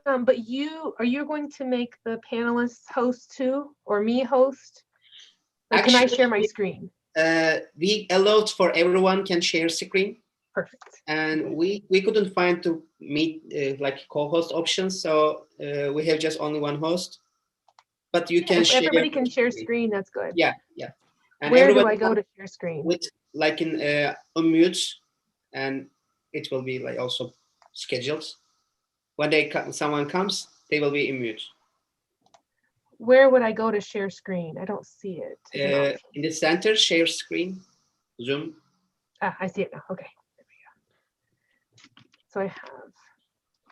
But are you going to make the panelists host too, or me host? Like, can I share my screen? We allowed for everyone can share screen. Perfect. And we couldn't find to meet like co-host options, so we have just only one host. But you can share. Everybody can share screen. That's good. Yeah. And where do I go to share screen? With like in unmute, and it will be like also scheduled. When someone comes, they will be in mute. Where would I go to share screen? I don't see it. In the center, share screen, Zoom. I see it now. Okay. So I have.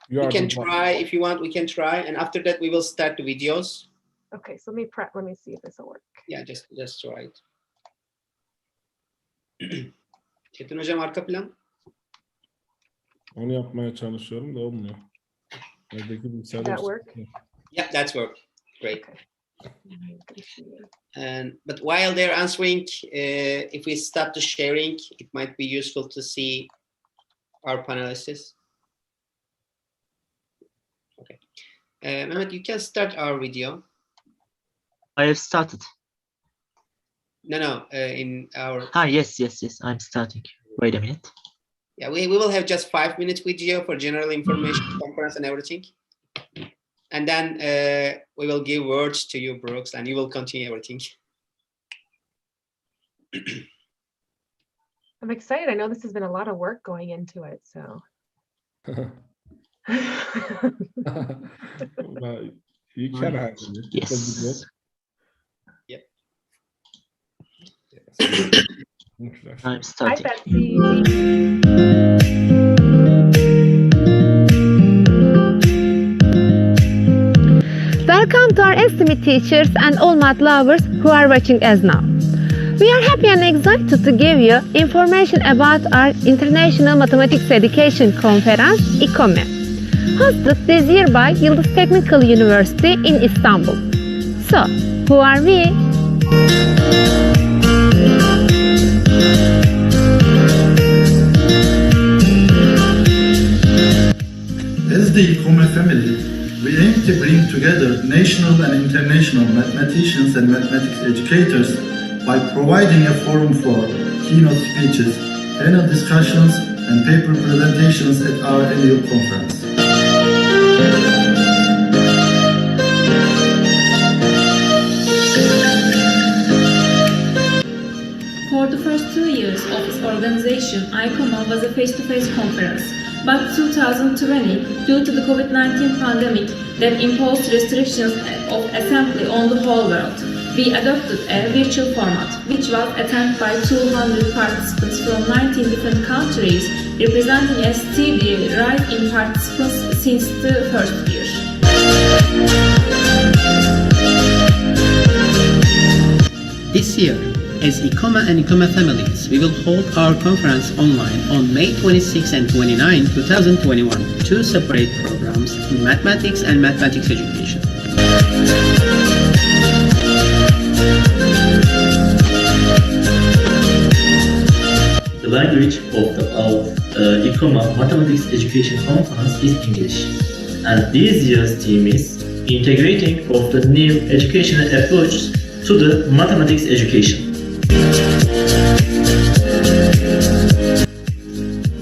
You can try if you want. We can try, and after that we will start the videos. Okay, so let me see if this will work. Yeah, just try it. Çetin hocam arka plan. Onu yapmaya çalışıyorum da olmuyor. Does that work? Yeah, that's work. Great. Okay. But while they're answering, if we stop the sharing, it might be useful to see our panelists. Okay. Mehmet, you can start our video. I have started. No, in our... Yes, I'm starting. Wait a minute. Yeah, we will have just 5 minutes video for general information conference and everything. And then we will give words to you, Brooks, and you will continue everything. I'm excited. I know this has been a lot of work going into it, so. Well, you can handle it. Yes. Yep. I'm starting. Hi, Betsy. Welcome to our estimate teachers and all math lovers who are watching us now. We are happy and excited to give you information about our International Mathematics Education Conference, İKOME, hosted this year by Yıldız Technical University in Istanbul. So, who are we? As the İKOME family, we aim to bring together national and international mathematicians and mathematics educators by providing a forum for keynote speeches, panel discussions, and paper presentations at our annual conference. For the first 2 years of its organization, ICOMA was a face-to-face conference. But 2020, due to the COVID-19 pandemic that imposed restrictions of assembly on the whole world, we adopted a virtual format, which was attended by 200 participants from 19 different countries, representing a steady rise in participants since the first year. This year, as İKOME and İKOME families, we will hold our conference online on May 26 and 29, 2021, two separate programs in mathematics and mathematics education. The language of İKOME Mathematics Education Conference is English, and this year's theme is integrating of the new educational approach to the mathematics education.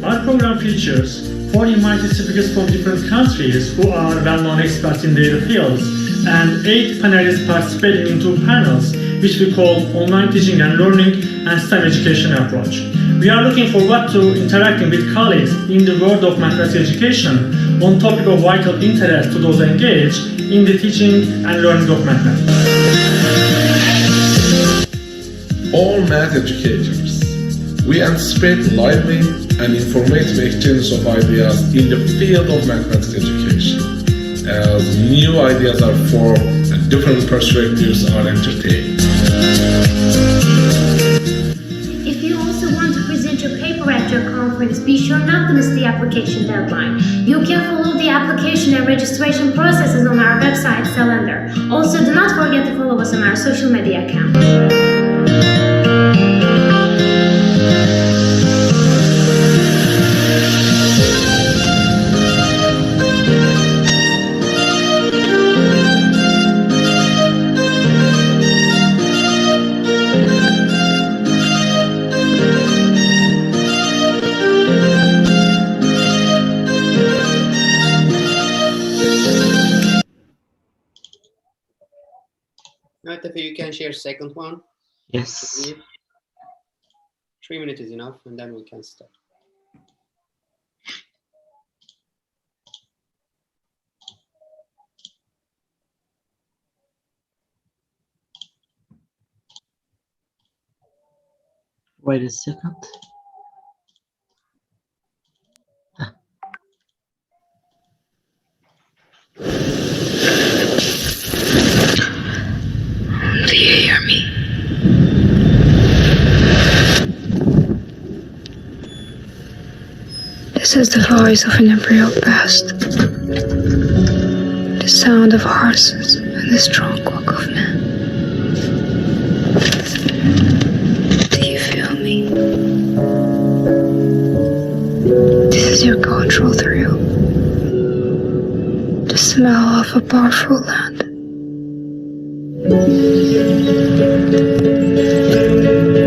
Our program features 4 invited speakers from different countries who are well-known experts in their fields, and 8 panelists participating in 2 panels, which we call Online Teaching and Learning and STEM Education Approach. We are looking forward to interacting with colleagues in the world of mathematics education on topic of vital interest to those engaged in the teaching and learning of mathematics. All math educators, we anticipate lively and informative exchange of ideas in the field of mathematics education, as new ideas are formed and different perspectives are entertained. If you also want to present your paper at your conference, be sure not to miss the application deadline. You can follow the application and registration processes on our website, Calendar. Also, do not forget to follow us on our social media accounts. Tefe, you can share second one. Yes. 3 minutes is enough, and then we can start. Wait a second. Do you hear me? This is the voice of an embryo past. The sound of horses and the strong walk of men. Do you feel me? This is your cultural thrill. The smell of a powerful land.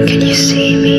Can you see me?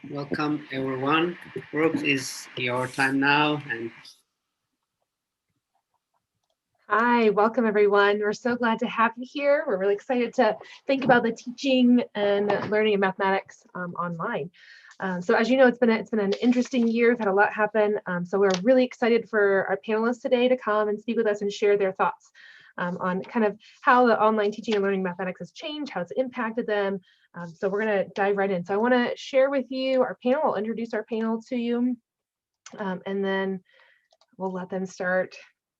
Welcome everyone. Brooks, is your time now. And Hi, welcome everyone. We're so glad to have you here. We're really excited to think about the teaching and learning of mathematics online. So as you know, it's been an interesting year. We've had a lot happen. So we're really excited for our panelists today to come and speak with us and share their thoughts on kind of how the online teaching and learning mathematics has changed, how it's impacted them. So we're going to dive right in. So I want to share with you our panel. I'll introduce our panel to you, and then we'll let them start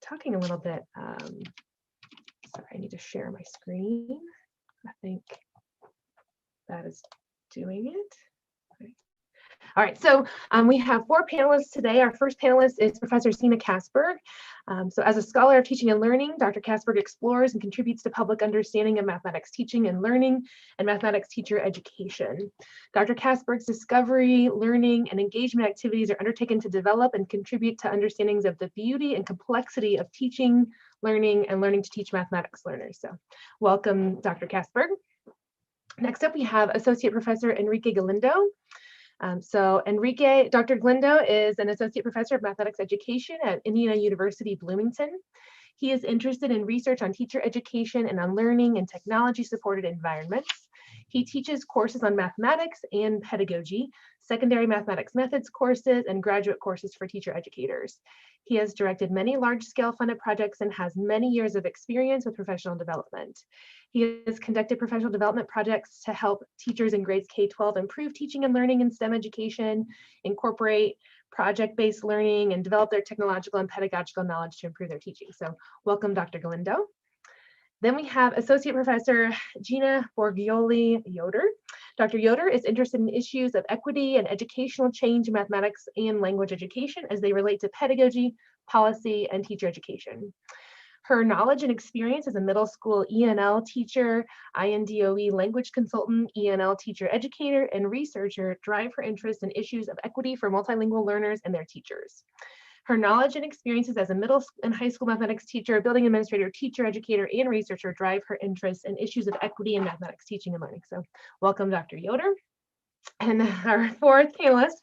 talking a little bit. Sorry, I need to share my screen. I think that is doing it. All right, so we have 4 panelists today. Our first panelist is Professor Sina Kasberg. So as a scholar of teaching and learning, Dr. Kasberg explores and contributes to public understanding of mathematics teaching and learning and mathematics teacher education. Dr. Kasberg's discovery, learning, and engagement activities are undertaken to develop and contribute to understandings of the beauty and complexity of teaching, learning, and learning to teach mathematics learners. So welcome, Dr. Kasberg. Next up, we have Associate Professor Enrique Galindo. Dr. Galindo is an Associate Professor of Mathematics Education at Indiana University, Bloomington. He is interested in research on teacher education and on learning and technology-supported environments. He teaches courses on mathematics and pedagogy, secondary mathematics methods courses, and graduate courses for teacher educators. He has directed many large-scale funded projects and has many years of experience with professional development. He has conducted professional development projects to help teachers in grades K-12 improve teaching and learning in STEM education, incorporate project-based learning, and develop their technological and pedagogical knowledge to improve their teaching. So welcome, Dr. Galindo. Then we have Associate Professor Gina Borgioli-Yoder. Dr. Yoder is interested in issues of equity and educational change in mathematics and language education as they relate to pedagogy, policy, and teacher education. Her knowledge and experience as a middle school ENL teacher, INDOE language consultant, ENL teacher educator, and researcher drive her interest in issues of equity for multilingual learners and their teachers. Her knowledge and experiences as a middle and high school mathematics teacher, building administrator, teacher educator, and researcher drive her interest in issues of equity in mathematics teaching and learning. So welcome, Dr. Yoder. And our 4th panelist,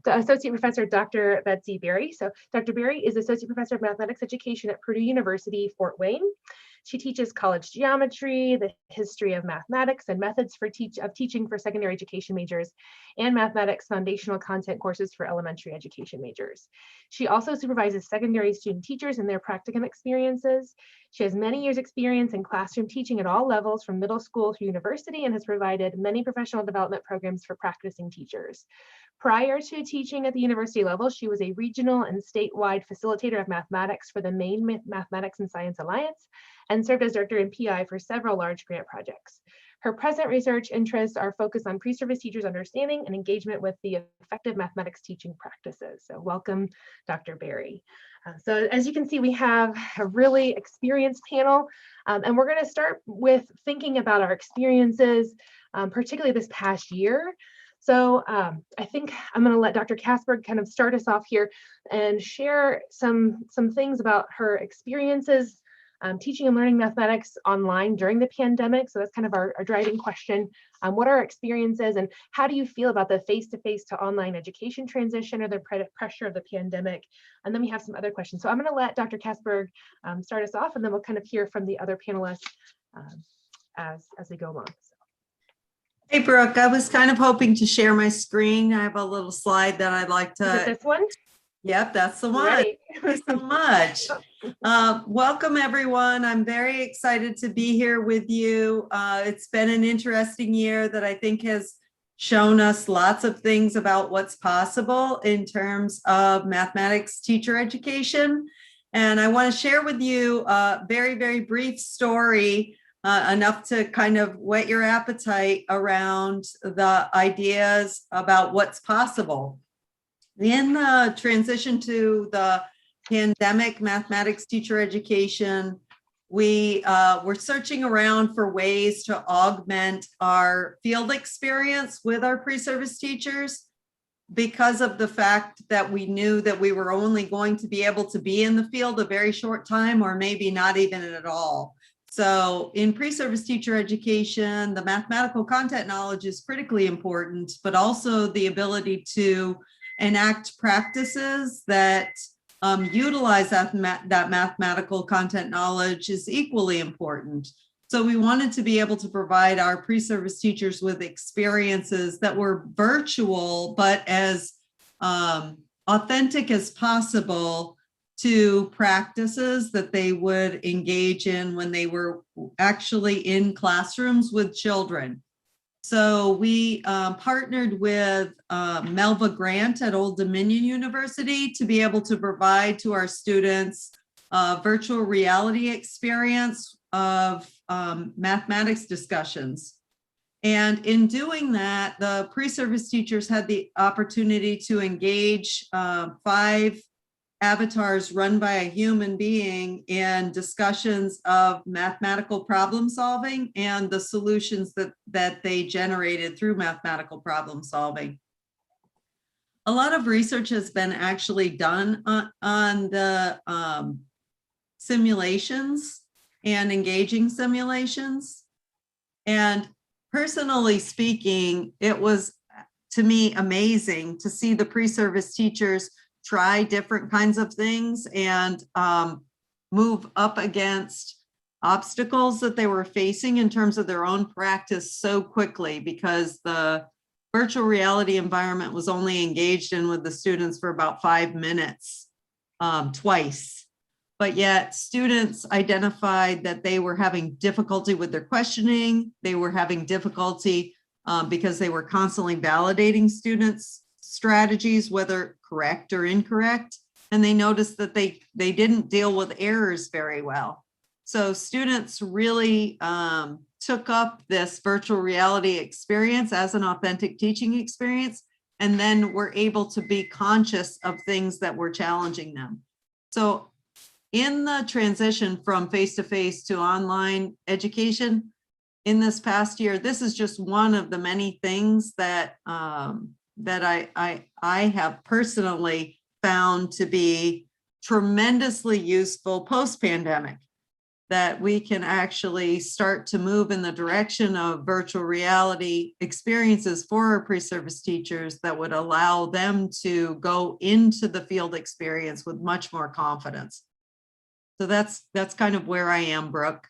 the Associate Professor Dr. Betsy Berry. So Dr. Berry is Associate Professor of Mathematics Education at Purdue University, Fort Wayne. She teaches college geometry, the history of mathematics, and methods for teaching for secondary education majors, and mathematics foundational content courses for elementary education majors. She also supervises secondary student teachers in their practicum experiences. She has many years experience in classroom teaching at all levels from middle school through university and has provided many professional development programs for practicing teachers. Prior to teaching at the university level, she was a regional and statewide facilitator of mathematics for the Maine Mathematics and Science Alliance and served as director and PI for several large grant projects. Her present research interests are focused on pre-service teachers' understanding and engagement with the effective mathematics teaching practices. So welcome, Dr. Berry. So as you can see, we have a really experienced panel, and we're going to start with thinking about our experiences, particularly this past year. So I think I'm going to let Dr. Kasberg kind of start us off here and share some things about her experiences teaching and learning mathematics online during the pandemic. So that's kind of our driving question. What are our experiences and how do you feel about the face-to-face to online education transition or the pressure of the pandemic? And then we have some other questions. So I'm going to let Dr. Kasberg start us off, and then we'll kind of hear from the other panelists as we go along. So. Hey, Brooke, I was kind of hoping to share my screen. I have a little slide that I'd like to. Is it this one? Yep, that's the one. Right. Thank you so much. Welcome, everyone. I'm very excited to be here with you. It's been an interesting year that I think has shown us lots of things about what's possible in terms of mathematics teacher education. And I want to share with you a very, very brief story, enough to kind of whet your appetite around the ideas about what's possible. In the transition to the pandemic mathematics teacher education, we were searching around for ways to augment our field experience with our pre-service teachers because of the fact that we knew that we were only going to be able to be in the field a very short time or maybe not even at all. So in pre-service teacher education, the mathematical content knowledge is critically important, but also the ability to enact practices that utilize that mathematical content knowledge is equally important. So we wanted to be able to provide our pre-service teachers with experiences that were virtual, but as authentic as possible to practices that they would engage in when they were actually in classrooms with children. So we partnered with Melva Grant at Old Dominion University to be able to provide to our students a virtual reality experience of mathematics discussions. And in doing that, the pre-service teachers had the opportunity to engage 5 avatars run by a human being in discussions of mathematical problem solving and the solutions that they generated through mathematical problem solving. A lot of research has been actually done on the simulations and engaging simulations. And personally speaking, it was, to me, amazing to see the pre-service teachers try different kinds of things and move up against obstacles that they were facing in terms of their own practice so quickly, because the virtual reality environment was only engaged in with the students for about 5 minutes twice. But yet students identified that they were having difficulty with their questioning. They were having difficulty because they were constantly validating students' strategies, whether correct or incorrect. And they noticed that they didn't deal with errors very well. So students really took up this virtual reality experience as an authentic teaching experience, and then were able to be conscious of things that were challenging them. So in the transition from face-to-face to online education in this past year, this is just one of the many things that I have personally found to be tremendously useful post-pandemic, that we can actually start to move in the direction of virtual reality experiences for our pre-service teachers that would allow them to go into the field experience with much more confidence. So that's kind of where I am, Brooke.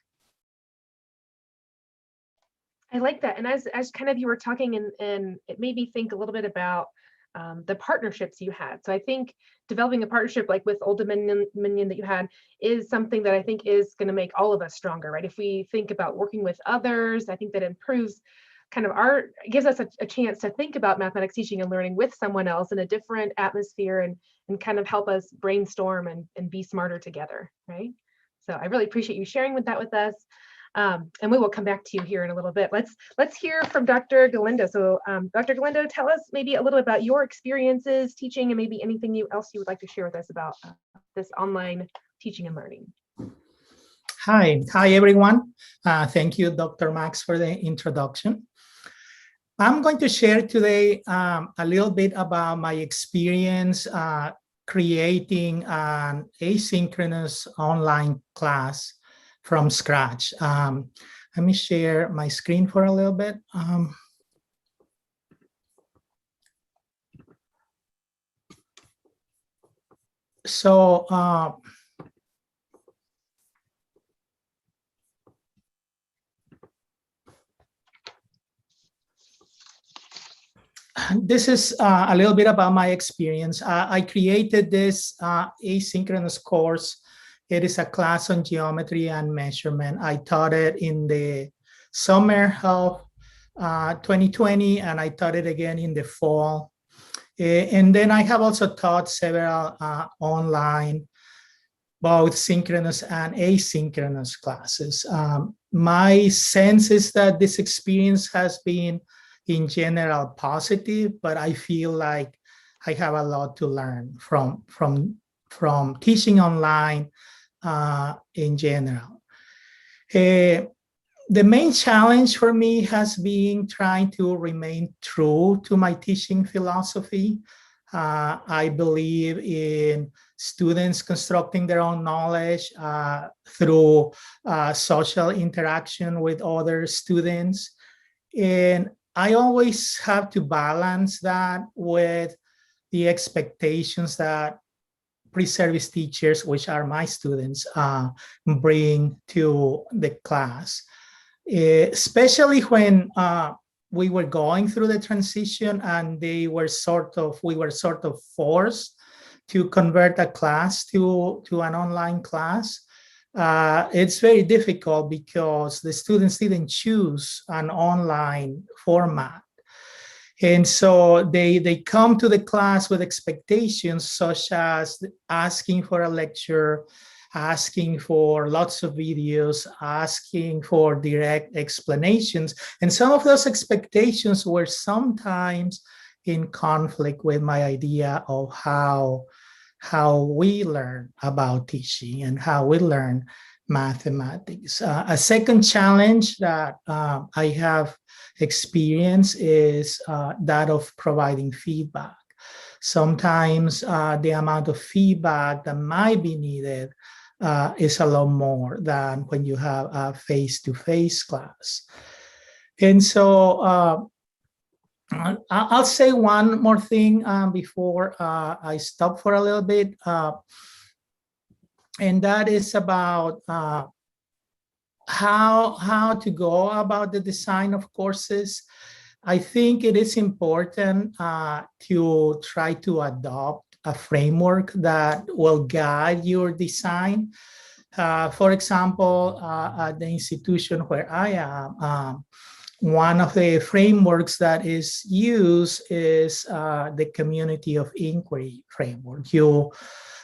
I like that. And as kind of you were talking, and it made me think a little bit about the partnerships you had. So I think developing a partnership like with Old Dominion that you had is something that I think is going to make all of us stronger, right? If we think about working with others, I think that improves kind of gives us a chance to think about mathematics teaching and learning with someone else in a different atmosphere, and kind of help us brainstorm and be smarter together, right? So I really appreciate you sharing that with us. And we will come back to you here in a little bit. Let's hear from Dr. Galindo. So Dr. Galindo, tell us maybe a little bit about your experiences teaching, and maybe anything else you would like to share with us about this online teaching and learning. Hi everyone. Thank you, Dr. Max, for the introduction. I'm going to share today a little bit about my experience creating an asynchronous online class from scratch. Let me share my screen for a little bit. This is a little bit about my experience. I created this asynchronous course. It is a class on geometry and measurement. I taught it in the summer of 2020, and I taught it again in the fall. And then I have also taught several online, both synchronous and asynchronous classes. My sense is that this experience has been, in general, positive, but I feel like I have a lot to learn from teaching online in general. The main challenge for me has been trying to remain true to my teaching philosophy. I believe in students constructing their own knowledge through social interaction with other students. And I always have to balance that with the expectations that pre-service teachers, which are my students, bring to the class. Especially when we were going through the transition and we were sort of forced to convert a class to an online class. It's very difficult because the students didn't choose an online format. And so they come to the class with expectations such as asking for a lecture, asking for lots of videos, asking for direct explanations. And some of those expectations were sometimes in conflict with my idea of how we learn about teaching and how we learn mathematics. A second challenge that I have experienced is that of providing feedback. Sometimes the amount of feedback that might be needed is a lot more than when you have a face-to-face class. And so I'll say one more thing before I stop for a little bit. And that is about how to go about the design of courses. I think it is important to try to adopt a framework that will guide your design. For example, at the institution where I am, one of the frameworks that is used is the community of inquiry framework. You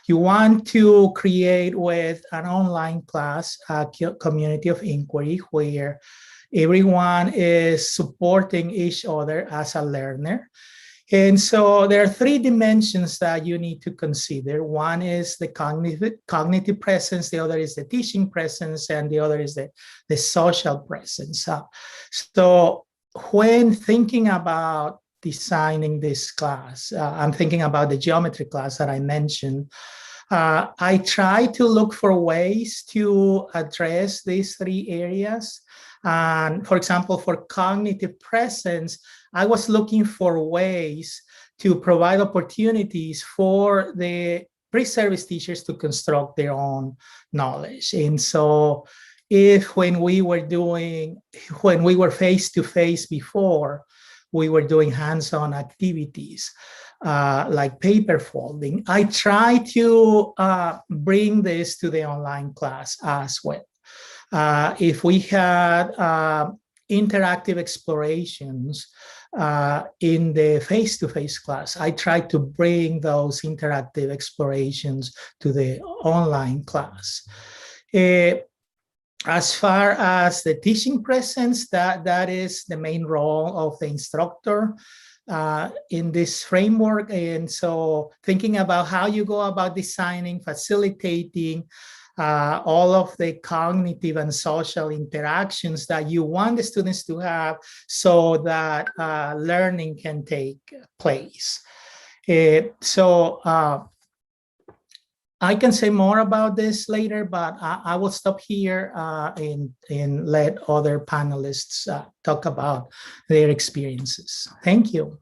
want to create with an online class a community of inquiry where everyone is supporting each other as a learner. And so there are three dimensions that you need to consider. One is the cognitive presence, the other is the teaching presence, and the other is the social presence. So when thinking about designing this class, I'm thinking about the geometry class that I mentioned. I try to look for ways to address these three areas. And for example, for cognitive presence, I was looking for ways to provide opportunities for the pre-service teachers to construct their own knowledge. And so when we were face-to-face before, we were doing hands-on activities like paper folding, I try to bring this to the online class as well. If we had interactive explorations in the face-to-face class, I try to bring those interactive explorations to the online class. As far as the teaching presence, that is the main role of the instructor in this framework. And so thinking about how you go about designing, facilitating all of the cognitive and social interactions that you want the students to have so that learning can take place. I can say more about this later, but I will stop here and let other panelists talk about their experiences. Thank you.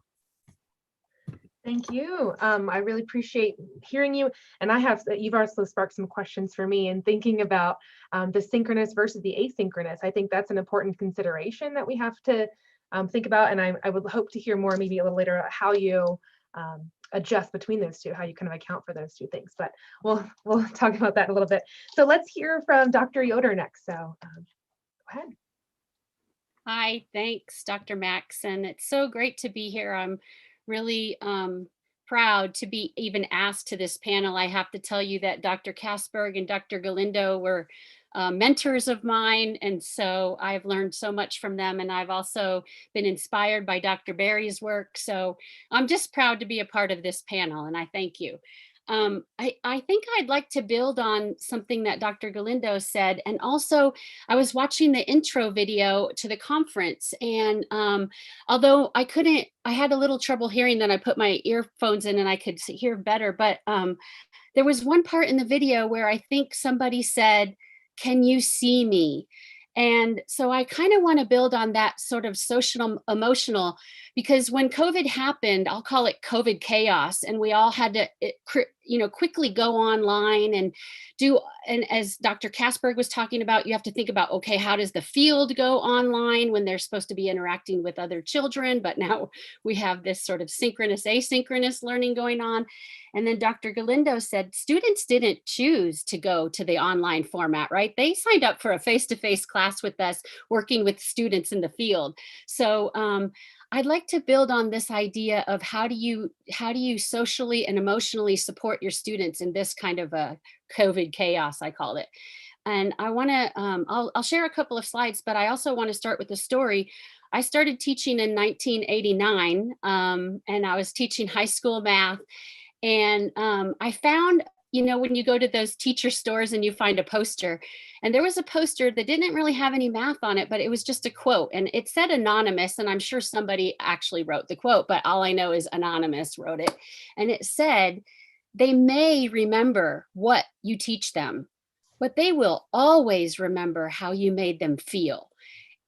Thank you. I really appreciate hearing you. And you've also sparked some questions for me in thinking about the synchronous versus the asynchronous. I think that's an important consideration that we have to think about. And I would hope to hear more maybe a little later about how you adjust between those two, how you kind of account for those two things. But we'll talk about that in a little bit. So let's hear from Dr. Yoder next. So go ahead. Hi, thanks, Dr. Max. And it's so great to be here. I'm really proud to be even asked to this panel. I have to tell you that Dr. Kasberg and Dr. Galindo were mentors of mine. And so I've learned so much from them. And I've also been inspired by Dr. Berry's work. So I'm just proud to be a part of this panel, and I thank you. I think I'd like to build on something that Dr. Galindo said. And also, I was watching the intro video to the conference. And although I had a little trouble hearing, then I put my earphones in and I could hear better. But there was one part in the video where I think somebody said, "Can you see me?" And so I kind of want to build on that sort of social emotional, because when COVID happened, I'll call it COVID chaos, and we all had to, quickly go online and do, and as Dr. Kasberg was talking about, you have to think about, okay, how does the field go online when they're supposed to be interacting with other children? But now we have this sort of synchronous, asynchronous learning going on. And then Dr. Galindo said, students didn't choose to go to the online format, right? They signed up for a face-to-face class with us, working with students in the field. So I'd like to build on this idea of how do you socially and emotionally support your students in this kind of a COVID chaos, I call it. And I want to, I'll share a couple of slides, but I also want to start with a story. I started teaching in 1989, and I was teaching high school math. And I found, you know, when you go to those teacher stores and you find a poster, and there was a poster that didn't really have any math on it, but it was just a quote, and it said anonymous, and I'm sure somebody actually wrote the quote, but all I know is anonymous wrote it. And it said, they may remember what you teach them, but they will always remember how you made them feel.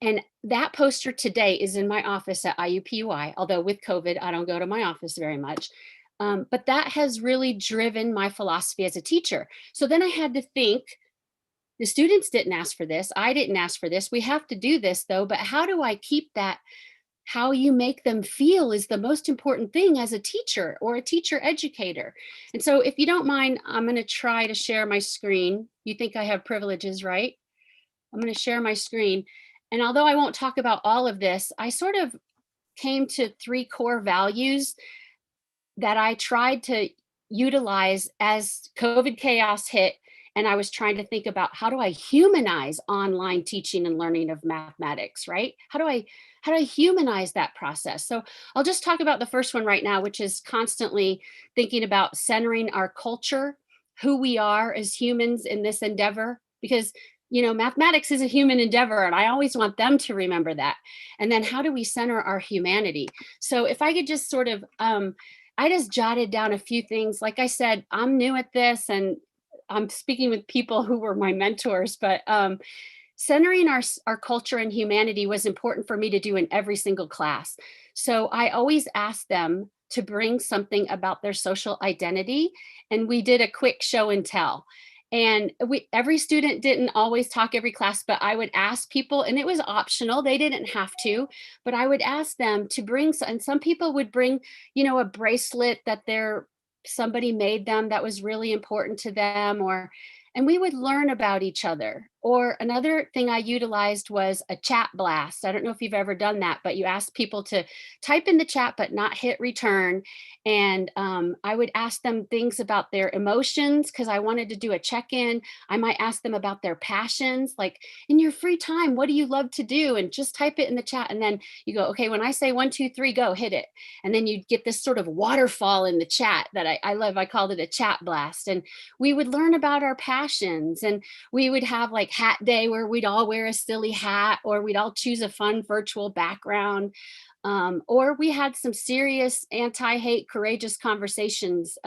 And that poster today is in my office at IUPUI, although with COVID, I don't go to my office very much. But that has really driven my philosophy as a teacher. So then I had to think, the students didn't ask for this. I didn't ask for this. We have to do this though, but how do I keep that? How you make them feel is the most important thing as a teacher or a teacher educator. And so if you don't mind, I'm going to try to share my screen. You think I have privileges, right? I'm going to share my screen. And although I won't talk about all of this, I sort of came to 3 core values that I tried to utilize as COVID chaos hit. And I was trying to think about, how do I humanize online teaching and learning of mathematics, right? How do I humanize that process? So I'll just talk about the first one right now, which is constantly thinking about centering our culture, who we are as humans in this endeavor, because you know, mathematics is a human endeavor, and I always want them to remember that. And then how do we center our humanity? So if I could just sort of, I just jotted down a few things. Like I said, I'm new at this and I'm speaking with people who were my mentors, but centering our culture and humanity was important for me to do in every single class. So I always asked them to bring something about their social identity, and we did a quick show and tell. And every student didn't always talk every class, but I would ask people, and it was optional, they didn't have to, but I would ask them to bring, and some people would bring, you know, a bracelet that somebody made them that was really important to them, and we would learn about each other. Or another thing I utilized was a chat blast. I don't know if you've ever done that, but you ask people to type in the chat, but not hit return. And I would ask them things about their emotions, because I wanted to do a check-in. I might ask them about their passions, like in your free time, what do you love to do? And just type it in the chat. And then you go, okay, when I say 1, 2, 3, go, hit it. And then you get this sort of waterfall in the chat that I love. I called it a chat blast. And we would learn about our passions, and we would have like hat day where we'd all wear a silly hat, or we'd all choose a fun virtual background. Or we had some serious anti-hate courageous conversations,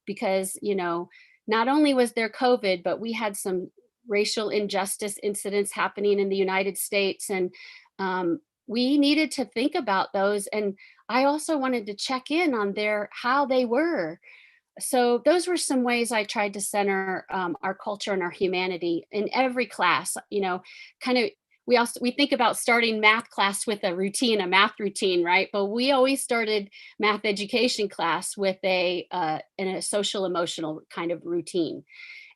because, you know, not only was there COVID, but we had some racial injustice incidents happening in the United States. And we needed to think about those. And I also wanted to check in on how they were. So those were some ways I tried to center our culture and our humanity in every class. You know, kind of, we think about starting math class with a math routine, right? But we always started math education class with in a social emotional kind of routine.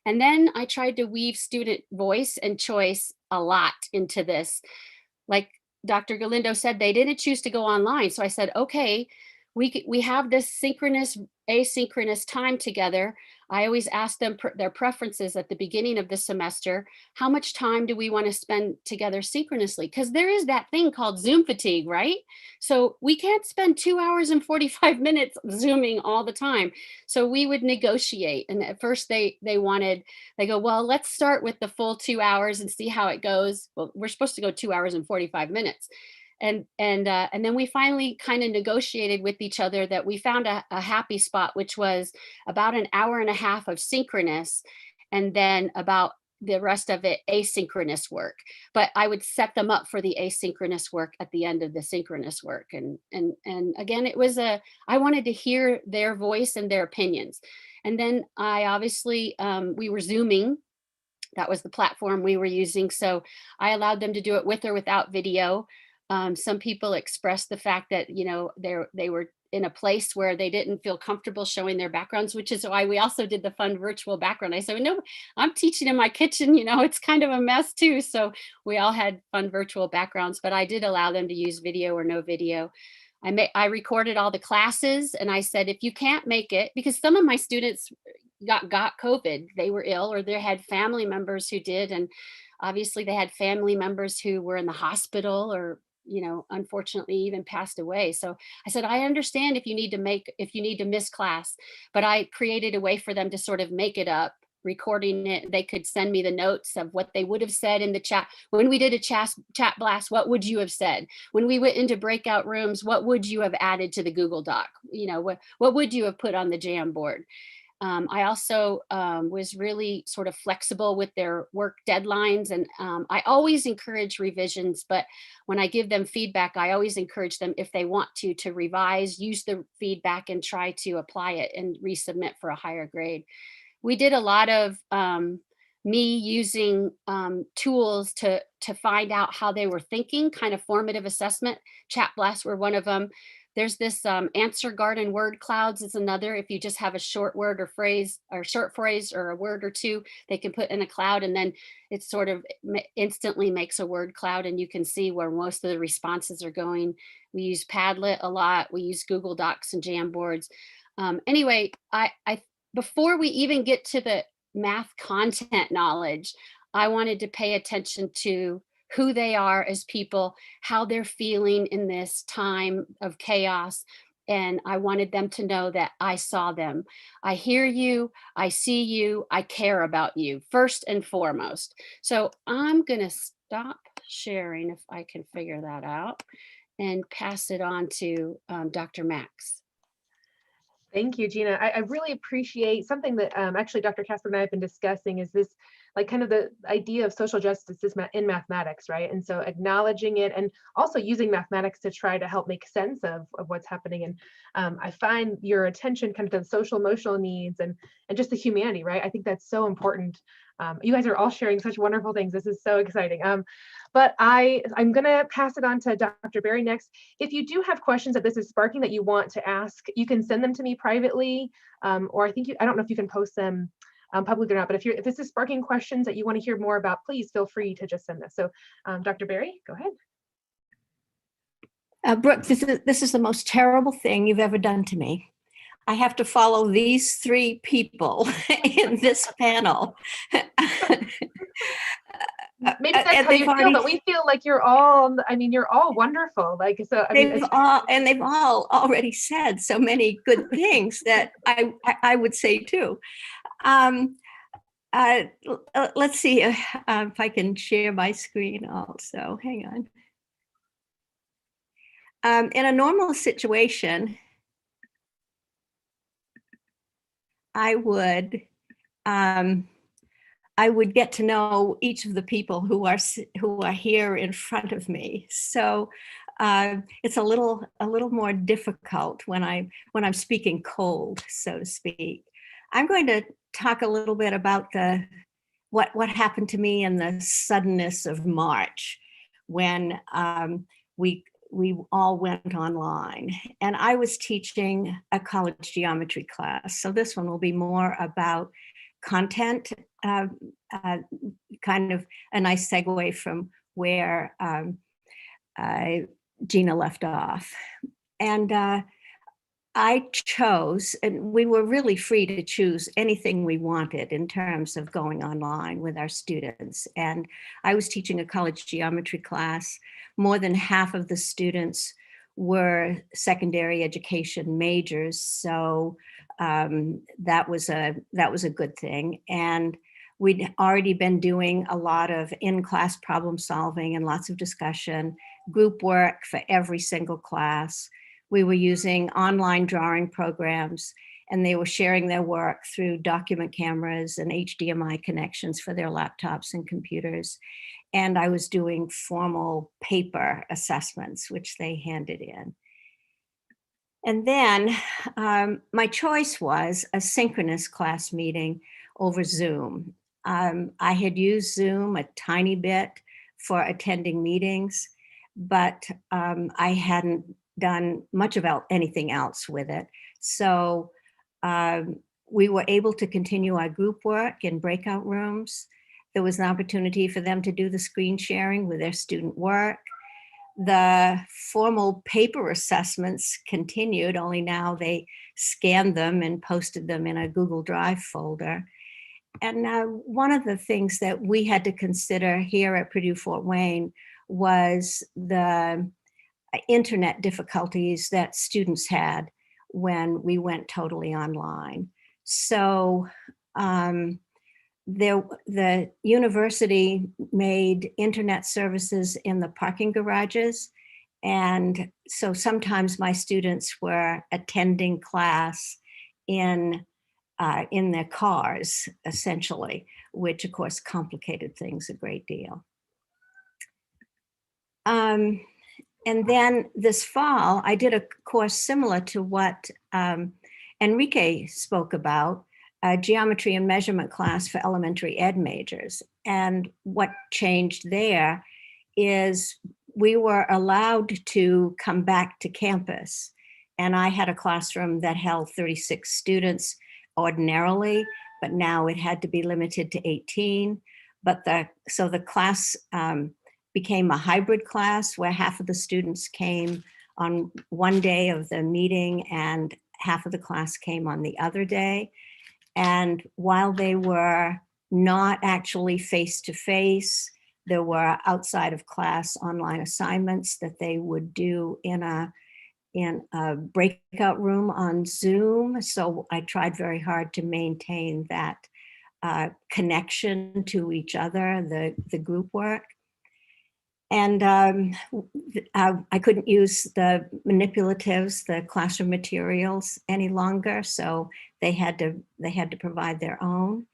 And then I tried to weave student voice and choice a lot into this. Like Dr. Galindo said, they didn't choose to go online. So I said, okay, we have this synchronous, asynchronous time together. I always ask them their preferences at the beginning of the semester. How much time do we want to spend together synchronously? Because there is that thing called Zoom fatigue, right? So we can't spend 2 hours and 45 minutes Zooming all the time. So we would negotiate. And at first they go, well, let's start with the full 2 hours and see how it goes. Well, we're supposed to go 2 hours and 45 minutes. And then we finally kind of negotiated with each other that we found a happy spot, which was about an hour and a half of synchronous, and then about the rest of it asynchronous work. But I would set them up for the asynchronous work at the end of the synchronous work. And again, it was I wanted to hear their voice and their opinions. And then I obviously, we were Zooming. That was the platform we were using. So I allowed them to do it with or without video. Some people expressed the fact that, you know, they were in a place where they didn't feel comfortable showing their backgrounds, which is why we also did the fun virtual background. I said, no, I'm teaching in my kitchen, it's kind of a mess too. So we all had fun virtual backgrounds, but I did allow them to use video or no video. I recorded all the classes, and I said, if you can't make it, because some of my students got COVID, they were ill, or they had family members who did. And obviously they had family members who were in the hospital, or unfortunately even passed away. So I said, I understand if you need to miss class, but I created a way for them to sort of make it up, recording it. They could send me the notes of what they would have said in the chat. When we did a chat blast, what would you have said? When we went into breakout rooms, what would you have added to the Google Doc? What would you have put on the Jamboard? I also was really sort of flexible with their work deadlines, and I always encourage revisions, but when I give them feedback, I always encourage them, if they want to revise, use the feedback and try to apply it and resubmit for a higher grade. We did a lot of me using tools to find out how they were thinking, kind of formative assessment. Chat blasts were one of them. There's this answer garden word clouds is another. If you just have a short word or phrase, or short phrase or a word or two, they can put in a cloud, and then it sort of instantly makes a word cloud, and you can see where most of the responses are going. We use Padlet a lot. We use Google Docs and Jamboards. Anyway, before we even get to the math content knowledge, I wanted to pay attention to who they are as people, how they're feeling in this time of chaos. And I wanted them to know that I saw them. I hear you, I see you, I care about you, first and foremost. So I'm gonna stop sharing, if I can figure that out, and pass it on to Dr. Max. Thank you, Gina. I really appreciate something that actually Dr. Casper and I have been discussing, is this like kind of the idea of social justice in mathematics, right? And so acknowledging it, and also using mathematics to try to help make sense of what's happening. And I find your attention kind of to the social emotional needs and just the humanity, right? I think that's so important. You guys are all sharing such wonderful things. This is so exciting. But I'm gonna pass it on to Dr. Berry next. If you do have questions that this is sparking that you want to ask, you can send them to me privately, or I don't know if you can post them publicly or not, but if this is sparking questions that you want to hear more about, please feel free to just send this. So Dr. Berry, go ahead. Brooke, this is the most terrible thing you've ever done to me. I have to follow these three people in this panel. Maybe that's how you feel, but we feel like you're all wonderful. Like, so I mean, they've all already said so many good things that I would say too. Let's see if I can share my screen also. Hang on. In a normal situation, I would get to know each of the people who are here in front of me. So it's a little more difficult when I'm speaking cold, so to speak. I'm going to talk a little bit about what happened to me in the suddenness of March, when we all went online, and I was teaching a college geometry class. So this one will be more about content, kind of a nice segue from where Gina left off. And I chose, and we were really free to choose anything we wanted in terms of going online with our students. And I was teaching a college geometry class. More than half of the students were secondary education majors. So that was a good thing. And we'd already been doing a lot of in-class problem solving and lots of discussion, group work for every single class. We were using online drawing programs, and they were sharing their work through document cameras and HDMI connections for their laptops and computers. And I was doing formal paper assessments, which they handed in. And then my choice was a synchronous class meeting over Zoom. I had used Zoom a tiny bit for attending meetings, but I hadn't done much about anything else with it. So we were able to continue our group work in breakout rooms. There was an opportunity for them to do the screen sharing with their student work. The formal paper assessments continued, only now they scanned them and posted them in a Google Drive folder. And one of the things that we had to consider here at Purdue Fort Wayne was the internet difficulties that students had when we went totally online. So the university made internet services in the parking garages. And so sometimes my students were attending class in their cars, essentially, which of course complicated things a great deal. And then this fall, I did a course similar to what Enrique spoke about, a geometry and measurement class for elementary ed majors. And what changed there is we were allowed to come back to campus. And I had a classroom that held 36 students ordinarily, but now it had to be limited to 18. But so the class became a hybrid class where half of the students came on one day of the meeting and half of the class came on the other day. And while they were not actually face-to-face, there were outside of class online assignments that they would do in a breakout room on Zoom. So I tried very hard to maintain that connection to each other, the group work. And I couldn't use the manipulatives, the classroom materials any longer, so they had to provide their own.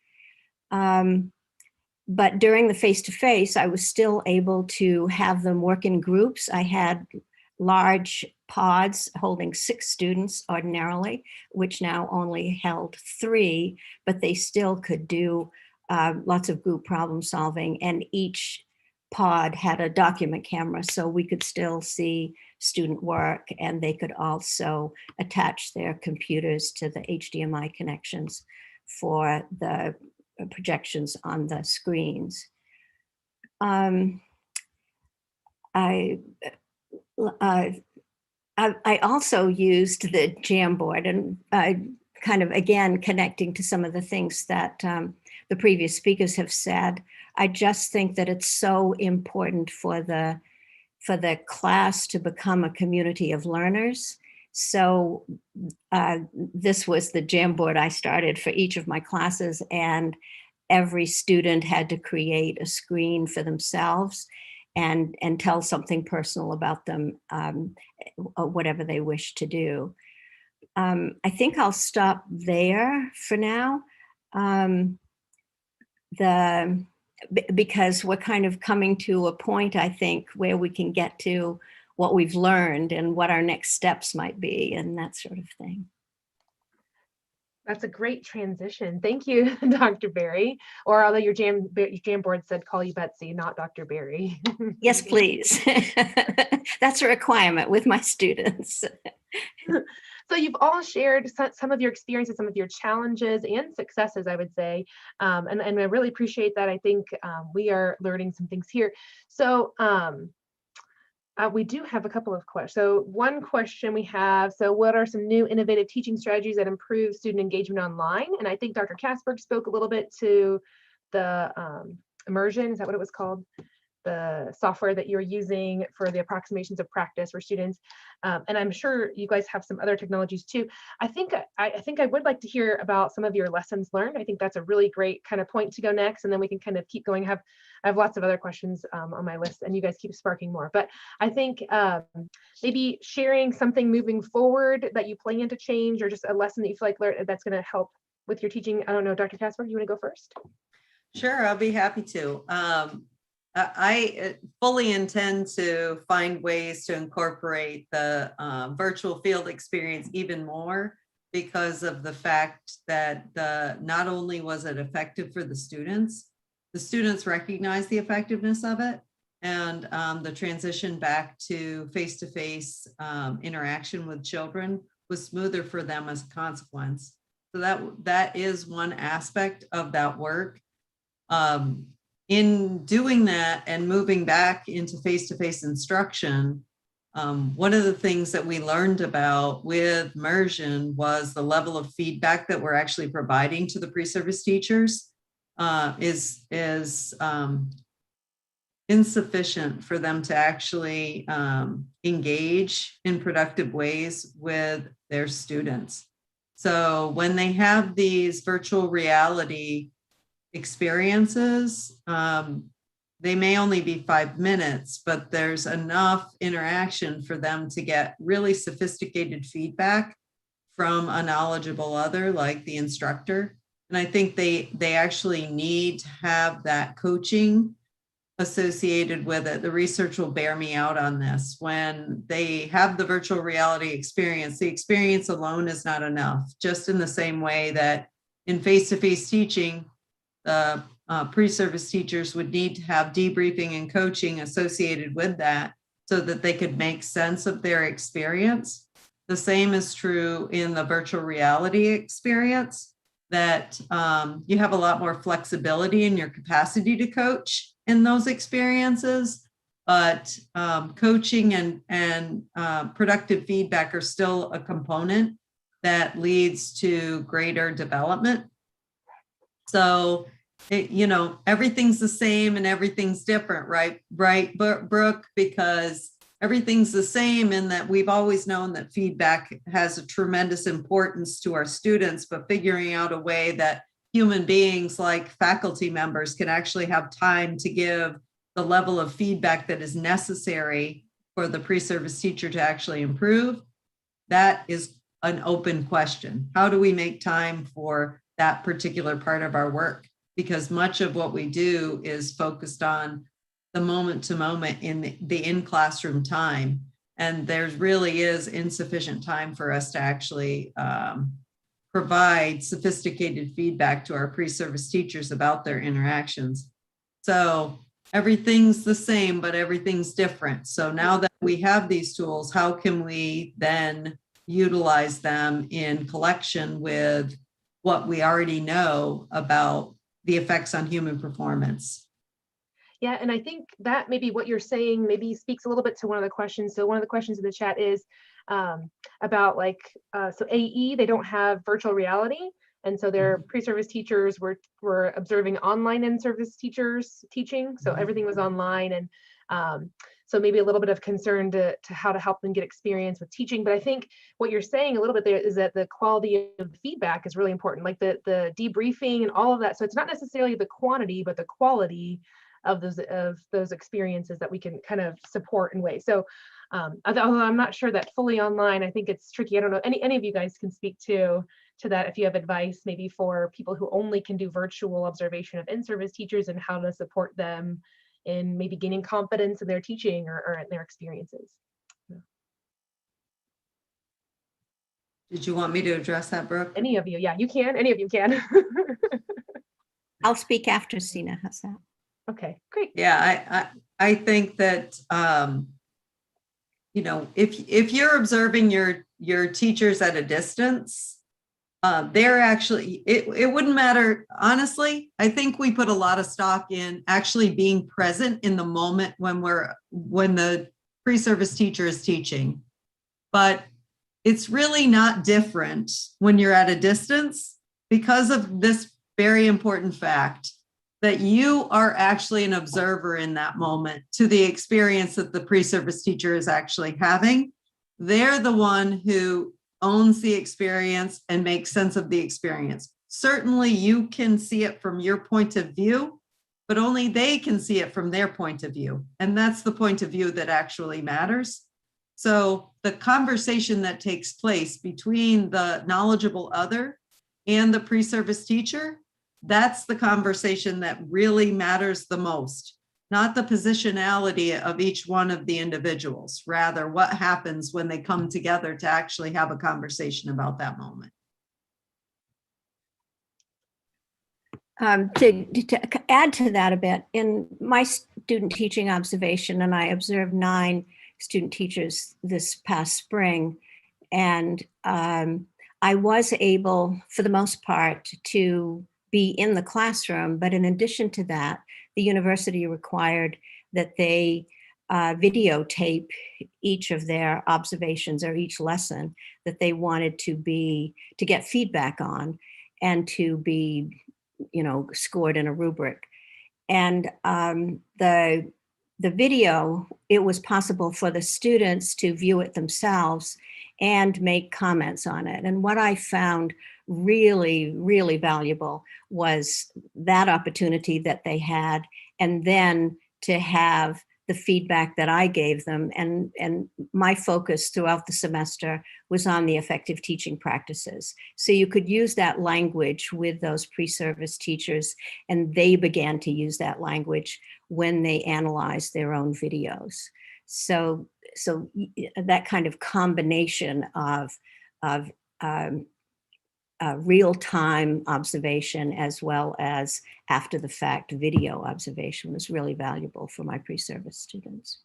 But during the face-to-face, I was still able to have them work in groups. I had large pods holding 6 students ordinarily, which now only held 3, but they still could do lots of group problem solving, and each pod had a document camera, so we could still see student work, and they could also attach their computers to the HDMI connections for the projections on the screens. I also used the Jamboard, and kind of, again, connecting to some of the things that the previous speakers have said. I just think that it's so important for the class to become a community of learners. So this was the Jamboard I started for each of my classes, and every student had to create a screen for themselves and tell something personal about them, or whatever they wish to do. I think I'll stop there for now. Because we're kind of coming to a point, I think, where we can get to what we've learned and what our next steps might be and that sort of thing. That's a great transition. Thank you, Dr. Berry. Or although your Jamboard said call you Betsy, not Dr. Berry. Yes, please. That's a requirement with my students. So you've all shared some of your experiences, some of your challenges and successes, I would say. And I really appreciate that. I think we are learning some things here. So we do have a couple of questions. So one question we have, so what are some new innovative teaching strategies that improve student engagement online? And I think Dr. Kasberg spoke a little bit to the immersion, is that what it was called? The software that you're using for the approximations of practice for students. And I'm sure you guys have some other technologies too. I think I would like to hear about some of your lessons learned. I think that's a really great kind of point to go next, and then we can kind of keep going. I have lots of other questions on my list, and you guys keep sparking more. But I think maybe sharing something moving forward that you plan to change, or just a lesson that you feel like that's going to help with your teaching. I don't know, Dr. Kasberg, you want to go first? Sure, I'll be happy to. I fully intend to find ways to incorporate the virtual field experience even more, because of the fact that not only was it effective for the students recognize the effectiveness of it, and the transition back to face-to-face interaction with children was smoother for them as a consequence. So that is one aspect of that work. In doing that and moving back into face-to-face instruction, one of the things that we learned about with immersion was the level of feedback that we're actually providing to the pre-service teachers is insufficient for them to actually engage in productive ways with their students. So when they have these virtual reality experiences, they may only be 5 minutes, but there's enough interaction for them to get really sophisticated feedback from a knowledgeable other like the instructor. And I think they actually need to have that coaching associated with it. The research will bear me out on this. When they have the virtual reality experience, the experience alone is not enough, just in the same way that in face-to-face teaching, the pre-service teachers would need to have debriefing and coaching associated with that so that they could make sense of their experience. The same is true in the virtual reality experience, that you have a lot more flexibility in your capacity to coach in those experiences, but coaching and productive feedback are still a component that leads to greater development. So, everything's the same and everything's different, right? Right, Brooke? Because everything's the same in that we've always known that feedback has a tremendous importance to our students, but figuring out a way that human beings like faculty members can actually have time to give the level of feedback that is necessary for the pre-service teacher to actually improve, that is an open question. How do we make time for that particular part of our work? Because much of what we do is focused on the moment to moment in the in-classroom time. And there really is insufficient time for us to actually provide sophisticated feedback to our pre-service teachers about their interactions. So everything's the same, but everything's different. So now that we have these tools, how can we then utilize them in collection with what we already know about the effects on human performance? Yeah, and I think that maybe what you're saying maybe speaks a little bit to one of the questions. So one of the questions in the chat is about so AE, they don't have virtual reality. And so their pre-service teachers were observing online in-service teachers teaching. So everything was online. And so maybe a little bit of concern to how to help them get experience with teaching. But I think what you're saying a little bit there is that the quality of feedback is really important, like the debriefing and all of that. So it's not necessarily the quantity, but the quality of those experiences that we can kind of support in ways. So although I'm not sure that fully online, I think it's tricky. I don't know, any of you guys can speak to that if you have advice maybe for people who only can do virtual observation of in-service teachers and how to support them in maybe gaining confidence in their teaching or in their experiences. Yeah. Did you want me to address that, Brooke? Any of you? Yeah, you can. Any of you can. I'll speak after Sina. How's that? Okay, great. Yeah, I think that if you're observing your teachers at a distance, they're actually, it wouldn't matter. Honestly, I think we put a lot of stock in actually being present in the moment when the pre-service teacher is teaching. But it's really not different when you're at a distance because of this very important fact that you are actually an observer in that moment to the experience that the pre-service teacher is actually having. They're the one who owns the experience and makes sense of the experience. Certainly you can see it from your point of view, but only they can see it from their point of view. And that's the point of view that actually matters. So the conversation that takes place between the knowledgeable other and the pre-service teacher, that's the conversation that really matters the most, not the positionality of each one of the individuals, rather what happens when they come together to actually have a conversation about that moment. To add to that a bit, in my student teaching observation, and I observed 9 student teachers this past spring. And I was able, for the most part, to be in the classroom, but in addition to that, the university required that they videotape each of their observations or each lesson that they wanted to get feedback on and to be, scored in a rubric. And the video, it was possible for the students to view it themselves and make comments on it. And what I found really, really valuable was that opportunity that they had, and then to have the feedback that I gave them. And my focus throughout the semester was on the effective teaching practices. So you could use that language with those pre-service teachers, and they began to use that language when they analyzed their own videos. So that kind of combination of real-time observation as well as after-the-fact video observation was really valuable for my pre-service students.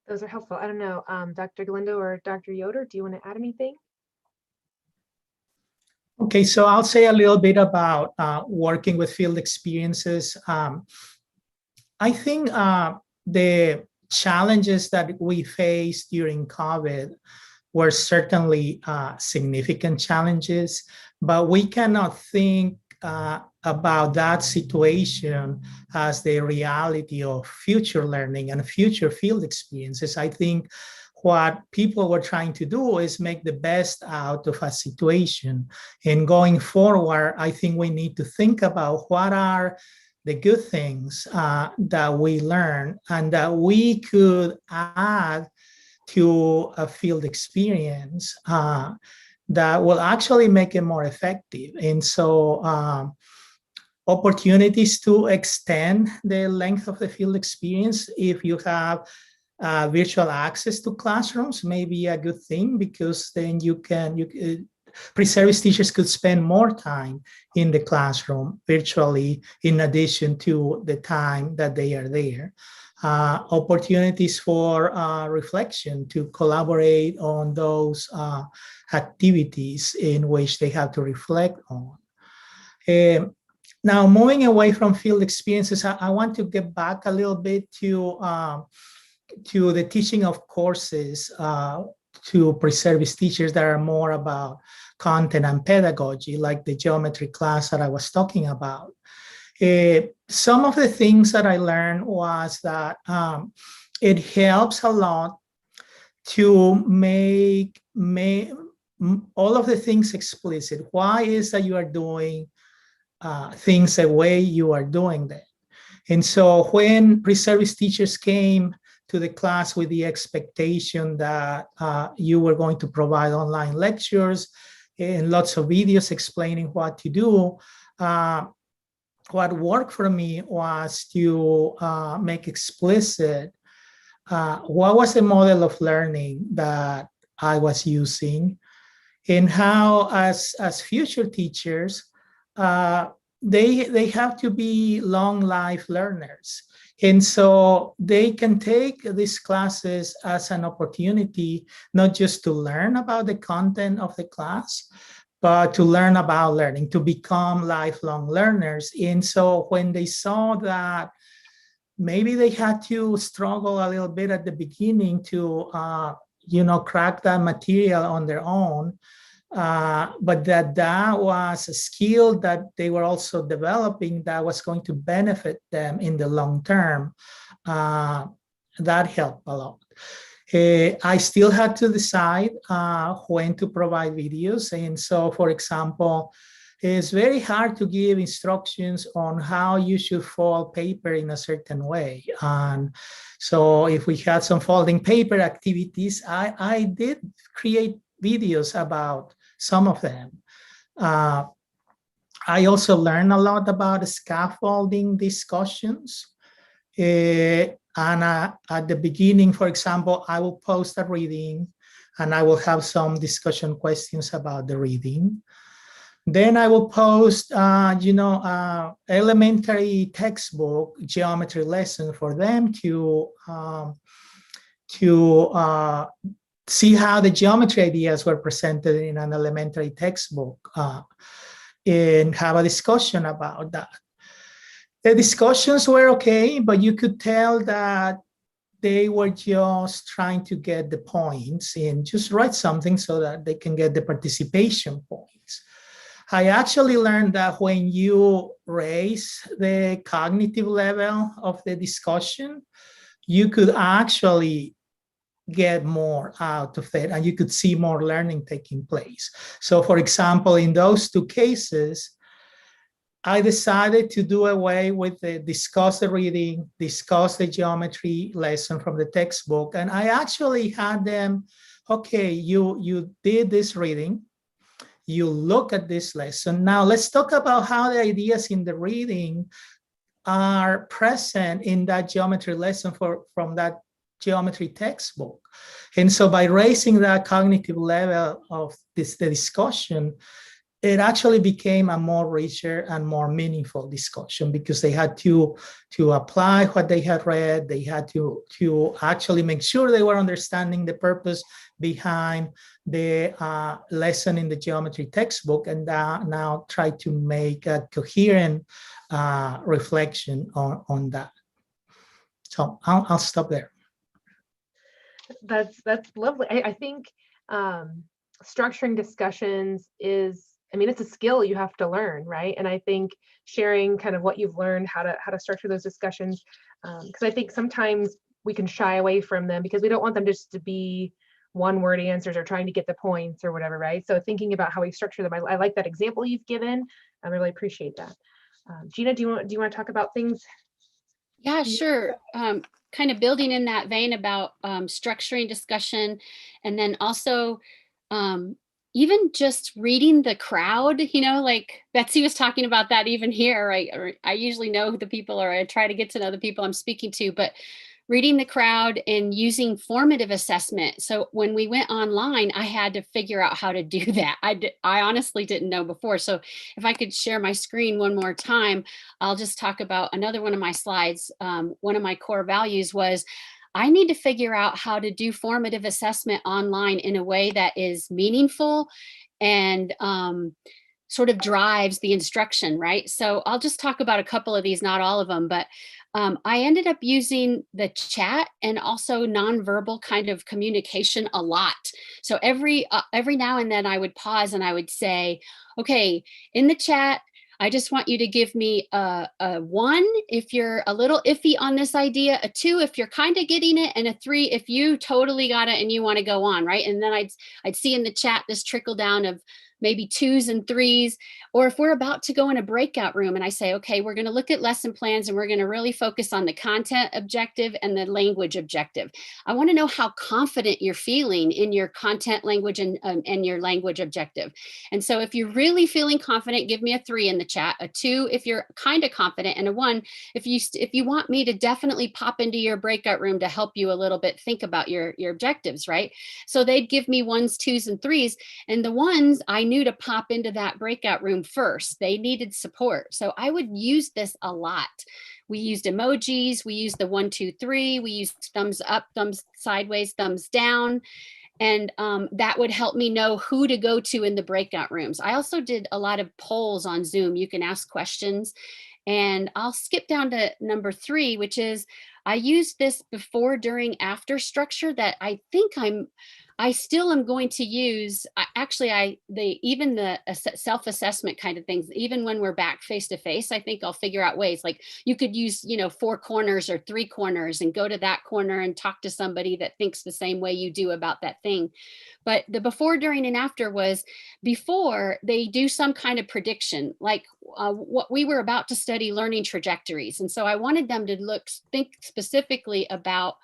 Those are helpful. I don't know, Dr. Galindo or Dr. Yoder, do you want to add anything? Okay, so I'll say a little bit about working with field experiences. I think the challenges that we faced during COVID were certainly significant challenges, but we cannot think about that situation as the reality of future learning and future field experiences. I think what people were trying to do is make the best out of a situation. And going forward, I think we need to think about what are the good things that we learn and that we could add to a field experience that will actually make it more effective. And so opportunities to extend the length of the field experience, if you have virtual access to classrooms, may be a good thing, because then pre-service teachers could spend more time in the classroom virtually in addition to the time that they are there. Opportunities for reflection, to collaborate on those activities in which they have to reflect on. Now, moving away from field experiences, I want to get back a little bit to the teaching of courses to pre-service teachers that are more about content and pedagogy, like the geometry class that I was talking about. Some of the things that I learned was that it helps a lot to make all of the things explicit. Why is that you are doing things the way you are doing them? And so when pre-service teachers came to the class with the expectation that you were going to provide online lectures and lots of videos explaining what to do, what worked for me was to make explicit what was the model of learning that I was using, and how as future teachers, they have to be long life learners. And so they can take these classes as an opportunity, not just to learn about the content of the class, but to learn about learning, to become lifelong learners. And so when they saw that maybe they had to struggle a little bit at the beginning to, crack that material on their own, but that was a skill that they were also developing that was going to benefit them in the long term, that helped a lot. I still had to decide when to provide videos. And so, for example, it's very hard to give instructions on how you should fold paper in a certain way. And so if we had some folding paper activities, I did create videos about some of them. I also learned a lot about scaffolding discussions. And at the beginning, for example, I will post a reading and I will have some discussion questions about the reading. Then I will post, elementary textbook geometry lesson for them to see how the geometry ideas were presented in an elementary textbook and have a discussion about that. The discussions were okay, but you could tell that they were just trying to get the points and just write something so that they can get the participation points. I actually learned that when you raise the cognitive level of the discussion, you could actually get more out of it and you could see more learning taking place. So for example, in those two cases, I decided to do away with the discuss the reading, discuss the geometry lesson from the textbook. And I actually had them, okay, you did this reading, you look at this lesson. Now let's talk about how the ideas in the reading are present in that geometry lesson from that geometry textbook. And so by raising that cognitive level of the discussion, it actually became a more richer and more meaningful discussion because they had to apply what they had read. They had to actually make sure they were understanding the purpose behind the lesson in the geometry textbook, and now try to make a coherent reflection on that. So I'll stop there. That's lovely. I think structuring discussions is, it's a skill you have to learn, right? And I think sharing kind of what you've learned, how to structure those discussions, because I think sometimes we can shy away from them because we don't want them just to be one-word answers or trying to get the points or whatever, right? So thinking about how we structure them, I like that example you've given. I really appreciate that. Gina, do you want to talk about things? Yeah, sure. Kind of building in that vein about structuring discussion, and then also even just reading the crowd, like Betsy was talking about that even here, right? I usually know who the people are. I try to get to know the people I'm speaking to, but reading the crowd and using formative assessment. So when we went online, I had to figure out how to do that. I honestly didn't know before. So if I could share my screen one more time, I'll just talk about another one of my slides. One of my core values was I need to figure out how to do formative assessment online in a way that is meaningful and sort of drives the instruction, right? So I'll just talk about a couple of these, not all of them, but I ended up using the chat and also nonverbal kind of communication a lot. So every now and then I would pause and I would say, okay, in the chat, I just want you to give me a 1 if you're a little iffy on this idea, a 2 if you're kind of getting it, and a 3 if you totally got it and you want to go on, right? And then I'd see in the chat this trickle down of maybe 2s and 3s, or if we're about to go in a breakout room and I say, okay, we're going to look at lesson plans and we're going to really focus on the content objective and the language objective. I want to know how confident you're feeling in your content, language, and your language objective. And so if you're really feeling confident, give me a 3 in the chat, a 2 if you're kind of confident, and a 1 if you want me to definitely pop into your breakout room to help you a little bit think about your objectives, right? So they'd give me 1s, 2s, and 3s, and the 1s I knew to pop into that breakout room first. They needed support. So I would use this a lot. We used emojis, we used the 1, 2, 3, we used thumbs up, thumbs sideways, thumbs down. And that would help me know who to go to in the breakout rooms. I also did a lot of polls on Zoom. You can ask questions. And I'll skip down to number 3, which is I used this before, during, after structure that I think I still am going to use. Even the self-assessment kind of things, even when we're back face to face, I think I'll figure out ways, like you could use, 4 corners or 3 corners and go to that corner and talk to somebody that thinks the same way you do about that thing. But the before, during, and after was before they do some kind of prediction, like what we were about to study learning trajectories. And so I wanted them to think specifically about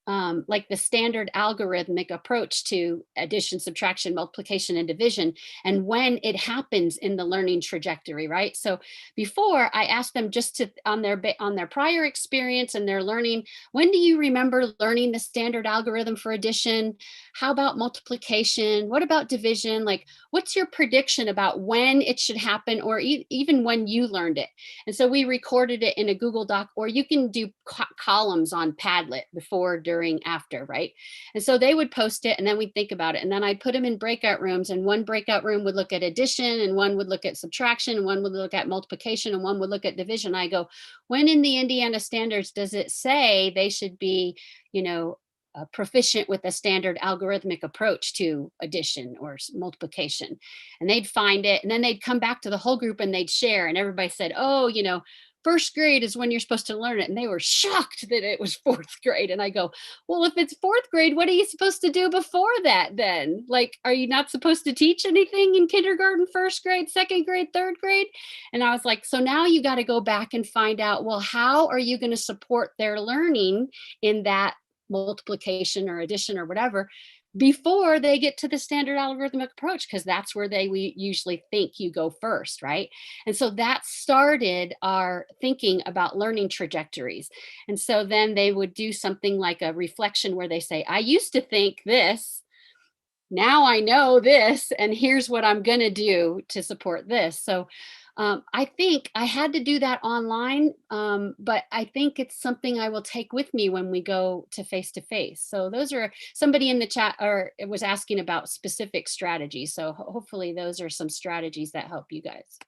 like the standard algorithmic approach to addition, subtraction, multiplication, and division, and when it happens in the learning trajectory, right? So before, I asked them just to on their prior experience and their learning, when do you remember learning the standard algorithm for addition? How about multiplication? What about division? Like, what's your prediction about when it should happen, or even when you learned it? And so we recorded it in a Google Doc, or you can do columns on Padlet before, during, after, right? And so they would post it, and then we'd think about it. And then I'd put them in breakout rooms, and one breakout room would look at addition, and one would look at subtraction, and one would look at multiplication, and one would look at division. I go, when in the Indiana standards does it say they should be, proficient with a standard algorithmic approach to addition or multiplication? And they'd find it, and then they'd come back to the whole group and they'd share, and everybody said, oh, first grade is when you're supposed to learn it. And they were shocked that it was fourth grade. And I go, well, if it's fourth grade, what are you supposed to do before that then? Like, are you not supposed to teach anything in kindergarten, first grade, second grade, third grade? And I was like, so now you got to go back and find out, well, how are you going to support their learning in that multiplication or addition or whatever before they get to the standard algorithmic approach, because that's where we usually think you go first, right? And so that started our thinking about learning trajectories. And so then they would do something like a reflection where they say, I used to think this, now I know this, and here's what I'm going to do to support this. So I think I had to do that online, but I think it's something I will take with me when we go to face-to-face. So those are, somebody in the chat was asking about specific strategies. So hopefully those are some strategies that help you guys.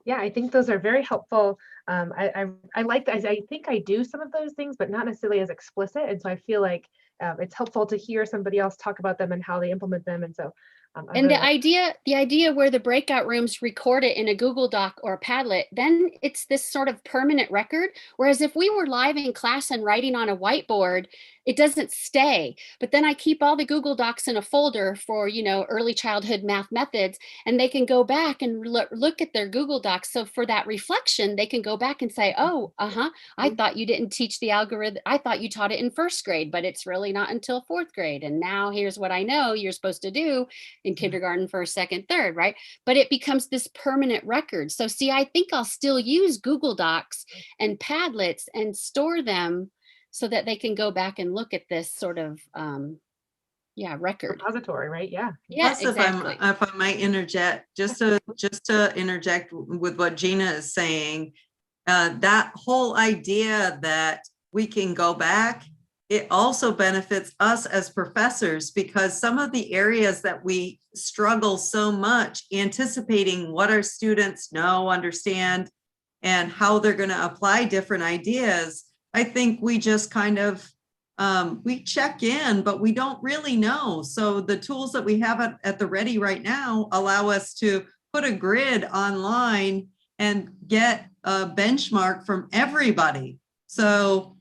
Yeah, I think those are very helpful. I like that. I think I do some of those things, but not necessarily as explicit. And so I feel like it's helpful to hear somebody else talk about them and how they implement them. And so and the idea where the breakout rooms record it in a Google Doc or a Padlet, then it's this sort of permanent record. Whereas if we were live in class and writing on a whiteboard, it doesn't stay. But then I keep all the Google Docs in a folder for, early childhood math methods, and they can go back and look at their Google Docs. So for that reflection, they can go back and say, oh, I thought you didn't teach the algorithm. I thought you taught it in first grade, but it's really not until fourth grade. And now here's what I know you're supposed to do in kindergarten, first, second, third, right? But it becomes this permanent record. So see, I think I'll still use Google Docs and Padlets and store them so that they can go back and look at this sort of, record. Repository, right? Yeah. Yeah, Plus, exactly. if I might interject, just to interject with what Gina is saying, that whole idea that we can go back, it also benefits us as professors, because some of the areas that we struggle so much anticipating what our students know, understand, and how they're going to apply different ideas, I think we just kind of, we check in, but we don't really know. So the tools that we have at the ready right now allow us to put a grid online and get a benchmark from everybody. So,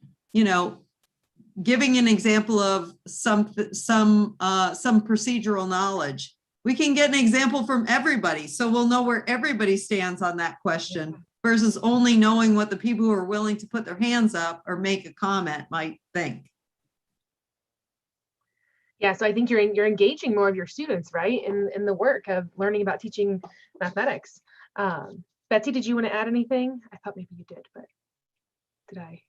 giving an example of some procedural knowledge, we can get an example from everybody. So we'll know where everybody stands on that question versus only knowing what the people who are willing to put their hands up or make a comment might think. Yeah, so I think you're engaging more of your students, right, in the work of learning about teaching mathematics. Betsy, did you want to add anything? I thought maybe you did, but did I?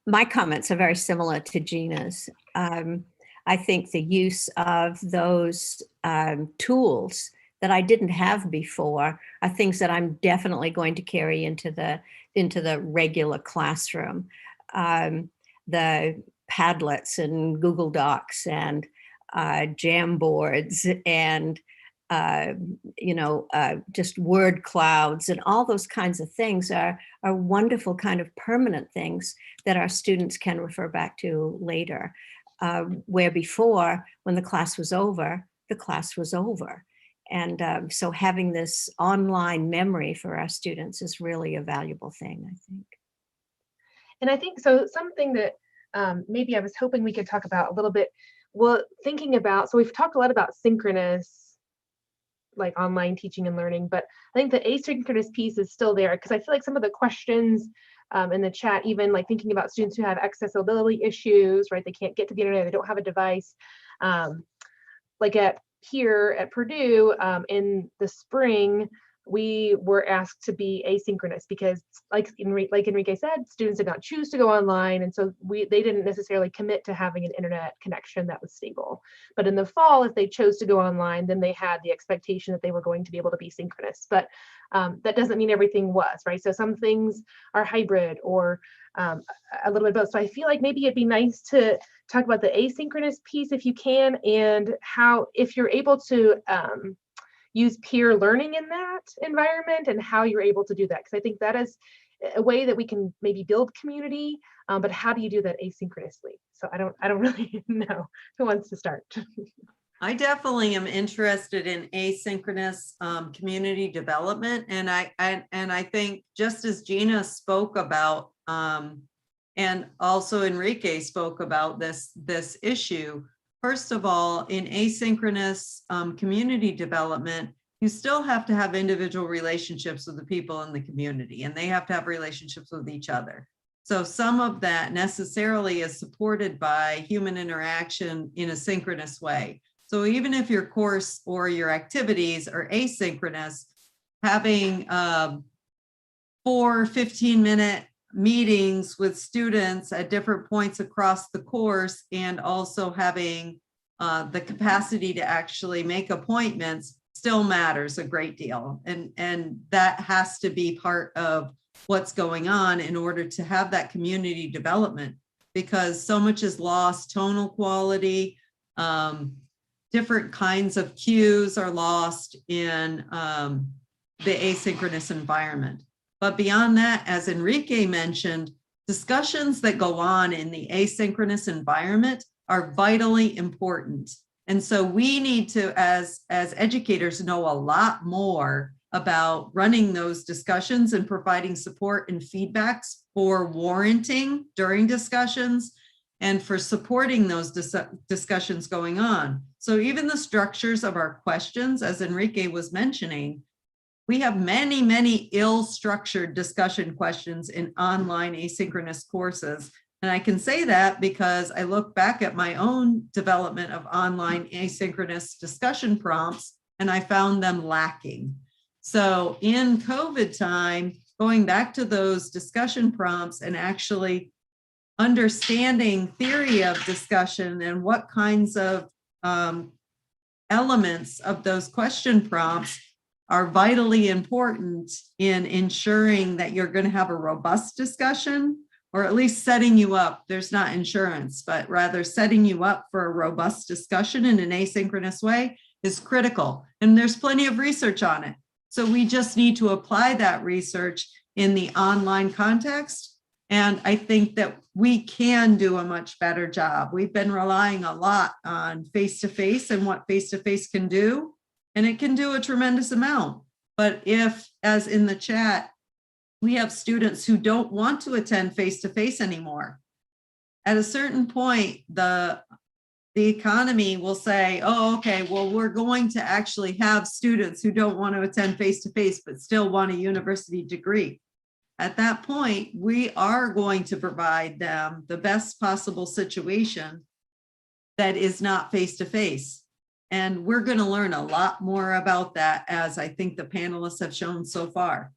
My comments are very similar to Gina's. I think the use of those tools that I didn't have before are things that I'm definitely going to carry into the regular classroom. The Padlets and Google Docs and Jamboards and just word clouds and all those kinds of things are wonderful kind of permanent things that our students can refer back to later. Where before, when the class was over, the class was over. And so having this online memory for our students is really a valuable thing, I think. And I think so something that maybe I was hoping we could talk about a little bit, well, thinking about, so we've talked a lot about synchronous, like online teaching and learning, but I think the asynchronous piece is still there, because I feel like some of the questions in the chat, even like thinking about students who have accessibility issues, right? They can't get to the internet, they don't have a device. Like here at Purdue in the spring, we were asked to be asynchronous because like Enrique said, students did not choose to go online. And so they didn't necessarily commit to having an internet connection that was stable. But in the fall, if they chose to go online, then they had the expectation that they were going to be able to be synchronous. But that doesn't mean everything was, right? So some things are hybrid or a little bit of both. So I feel like maybe it'd be nice to talk about the asynchronous piece if you can, and how, if you're able to use peer learning in that environment and how you're able to do that. Because I think that is a way that we can maybe build community, but how do you do that asynchronously? So I don't really know who wants to start. I definitely am interested in asynchronous community development, and I think just as Gina spoke about, and also Enrique spoke about this issue. First of all, in asynchronous community development, you still have to have individual relationships with the people in the community, and they have to have relationships with each other. So some of that necessarily is supported by human interaction in a synchronous way. So even if your course or your activities are asynchronous, having 4 15-minute meetings with students at different points across the course, and also having the capacity to actually make appointments still matters a great deal. And that has to be part of what's going on in order to have that community development, because so much is lost. Tonal quality, different kinds of cues are lost in the asynchronous environment. But beyond that, as Enrique mentioned, discussions that go on in the asynchronous environment are vitally important. And so we need to, as educators, know a lot more about running those discussions and providing support and feedbacks for warranting during discussions and for supporting those discussions going on. So even the structures of our questions, as Enrique was mentioning, we have many, many ill-structured discussion questions in online asynchronous courses. And I can say that because I look back at my own development of online asynchronous discussion prompts, and I found them lacking. So in COVID time, going back to those discussion prompts and actually understanding theory of discussion and what kinds of elements of those question prompts are vitally important in ensuring that you're going to have a robust discussion, or at least setting you up. There's not insurance, but rather setting you up for a robust discussion in an asynchronous way is critical. And there's plenty of research on it. So we just need to apply that research in the online context. And I think that we can do a much better job. We've been relying a lot on face-to-face and what face-to-face can do. And it can do a tremendous amount. But if, as in the chat, we have students who don't want to attend face-to-face anymore, at a certain point, the economy will say, oh, okay, well, we're going to actually have students who don't want to attend face-to-face, but still want a university degree. At that point, we are going to provide them the best possible situation that is not face-to-face. And we're going to learn a lot more about that, as I think the panelists have shown so far.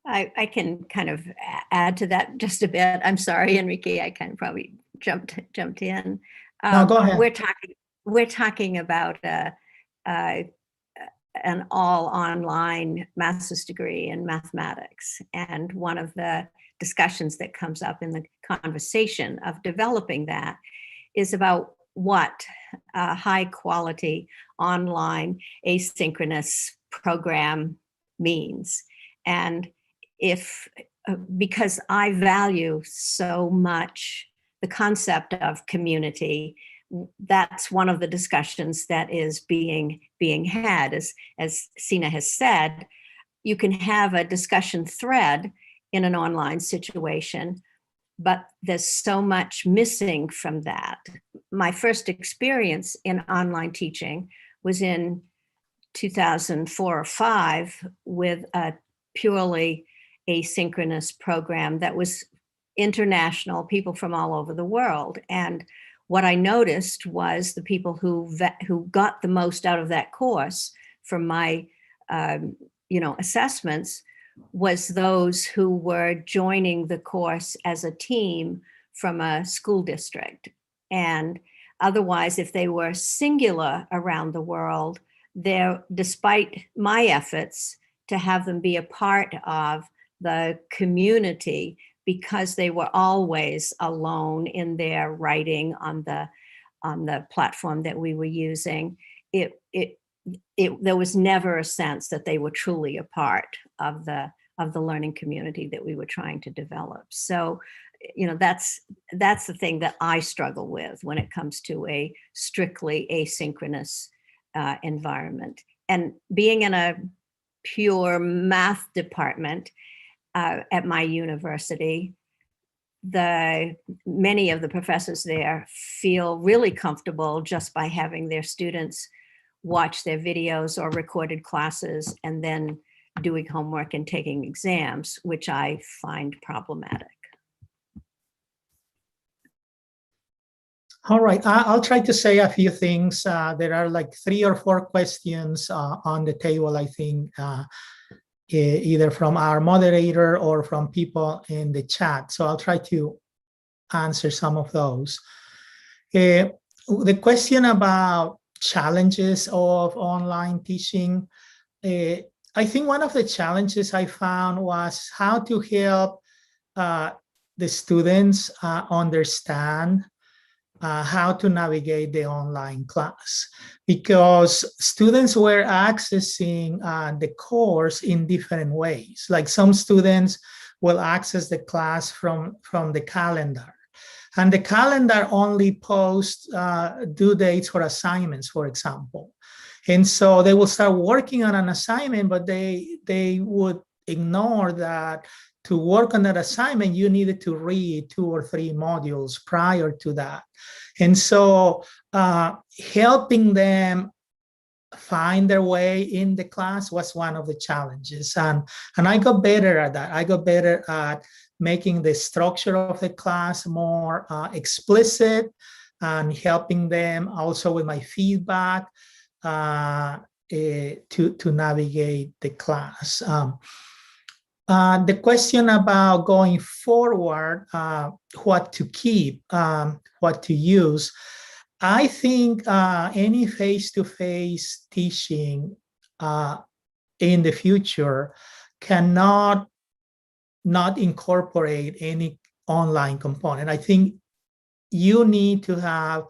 I can kind of add to that just a bit. I'm sorry, Enrique, I kind of probably jumped in. No, go ahead. We're talking about an all online master's degree in mathematics. And one of the discussions that comes up in the conversation of developing that is about what a high quality online asynchronous program means. And because I value so much the concept of community, that's one of the discussions that is being had. As Sina has said, you can have a discussion thread in an online situation, but there's so much missing from that. My first experience in online teaching was in 2004 or 5 with a purely asynchronous program that was international, people from all over the world. And what I noticed was the people who got the most out of that course from my assessments was those who were joining the course as a team from a school district. And otherwise, if they were singular around the world, despite my efforts to have them be a part of the community, because they were always alone in their writing on the platform that we were using, there was never a sense that they were truly a part of the learning community that we were trying to develop. So, that's the thing that I struggle with when it comes to a strictly asynchronous environment. And being in a pure math department at my university, many of the professors there feel really comfortable just by having their students watch their videos or recorded classes and then doing homework and taking exams, which I find problematic. All right, I'll try to say a few things. There are like 3 or 4 questions on the table, I think, either from our moderator or from people in the chat. So I'll try to answer some of those. The question about challenges of online teaching, I think one of the challenges I found was how to help the students understand how to navigate the online class, because students were accessing the course in different ways. Like some students will access the class from the calendar, and the calendar only posts due dates for assignments, for example. And so they will start working on an assignment, but they would ignore that to work on that assignment, you needed to read 2 or 3 modules prior to that. And so helping them find their way in the class was one of the challenges. And I got better at that. I got better at making the structure of the class more explicit and helping them also with my feedback to navigate the class. The question about going forward, what to keep, what to use, I think any face-to-face teaching in the future cannot not incorporate any online component. I think you need to have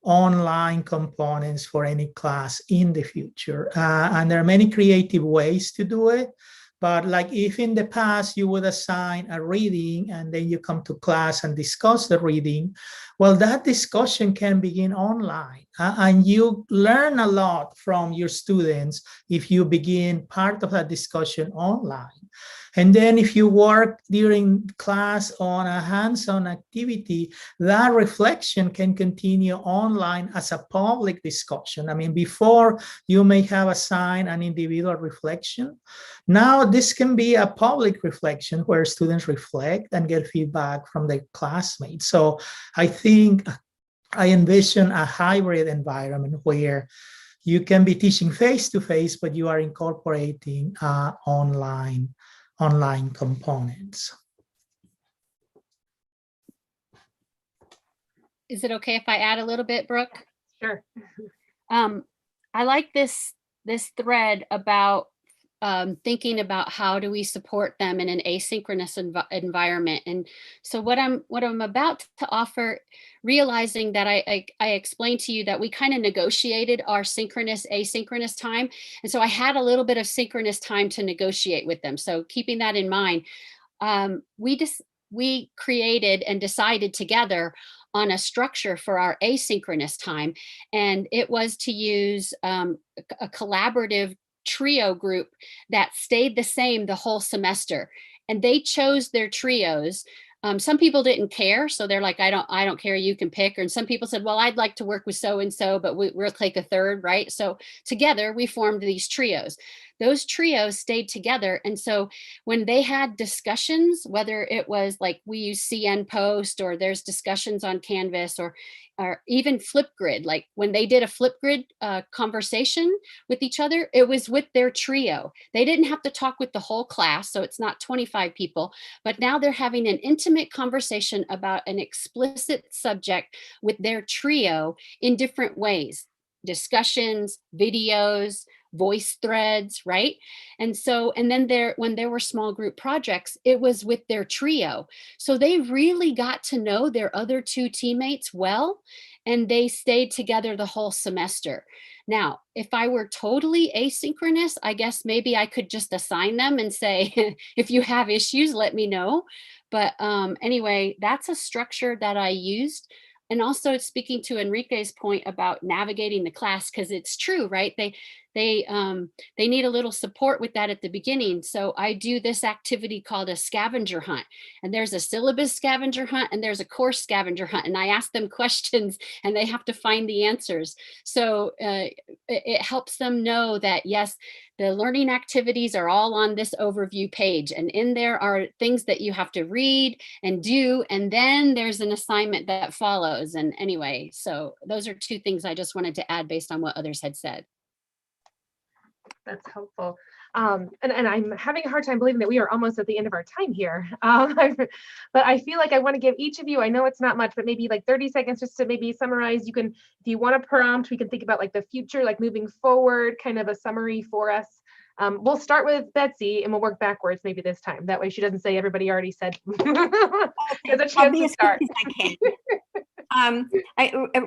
online components for any class in the future. And there are many creative ways to do it. But like if in the past you would assign a reading and then you come to class and discuss the reading, well, that discussion can begin online. And you learn a lot from your students if you begin part of that discussion online. And then if you work during class on a hands-on activity, that reflection can continue online as a public discussion. I mean, before you may have assigned an individual reflection. Now this can be a public reflection where students reflect and get feedback from their classmates. So I think I envision a hybrid environment where you can be teaching face-to-face, but you are incorporating online components. Is it okay if I add a little bit, Brooke? Sure. I like this thread about thinking about how do we support them in an asynchronous environment. And so what I'm about to offer, realizing that I explained to you that we kind of negotiated our synchronous asynchronous time. And so I had a little bit of synchronous time to negotiate with them. So keeping that in mind, we created and decided together on a structure for our asynchronous time. And it was to use a collaborative trio group that stayed the same the whole semester. And they chose their trios some people didn't care. So they're like, I don't care, you can pick. And some people said, well, I'd like to work with so-and-so, but we'll take a third, right? So together we formed these trios. Those trios stayed together. And so when they had discussions, whether it was like we use CN Post or there's discussions on Canvas or even Flipgrid, like when they did a Flipgrid conversation with each other, it was with their trio. They didn't have to talk with the whole class. So it's not 25 people, but now they're having an intimate conversation about an explicit subject with their trio in different ways. Discussions, videos, voice threads, right? And so, and then when there were small group projects, it was with their trio. So they really got to know their other two teammates well, and they stayed together the whole semester. Now, if I were totally asynchronous, I guess maybe I could just assign them and say, if you have issues, let me know. But anyway, that's a structure that I used. And also speaking to Enrique's point about navigating the class, because it's true, right? They need a little support with that at the beginning. So I do this activity called a scavenger hunt, and there's a syllabus scavenger hunt and there's a course scavenger hunt, and I ask them questions and they have to find the answers. So it helps them know that, yes, the learning activities are all on this overview page, and in there are things that you have to read and do, and then there's an assignment that follows. And anyway, so those are two things I just wanted to add based on what others had said. That's helpful. And I'm having a hard time believing that we are almost at the end of our time here. But I feel like I want to give each of you, I know it's not much, but maybe like 30 seconds just to maybe summarize. You can, if you want to prompt, we can think about like the future, like moving forward, kind of a summary for us. We'll start with Betsy and we'll work backwards maybe this time. That way she doesn't say everybody already said. There's a chance to start.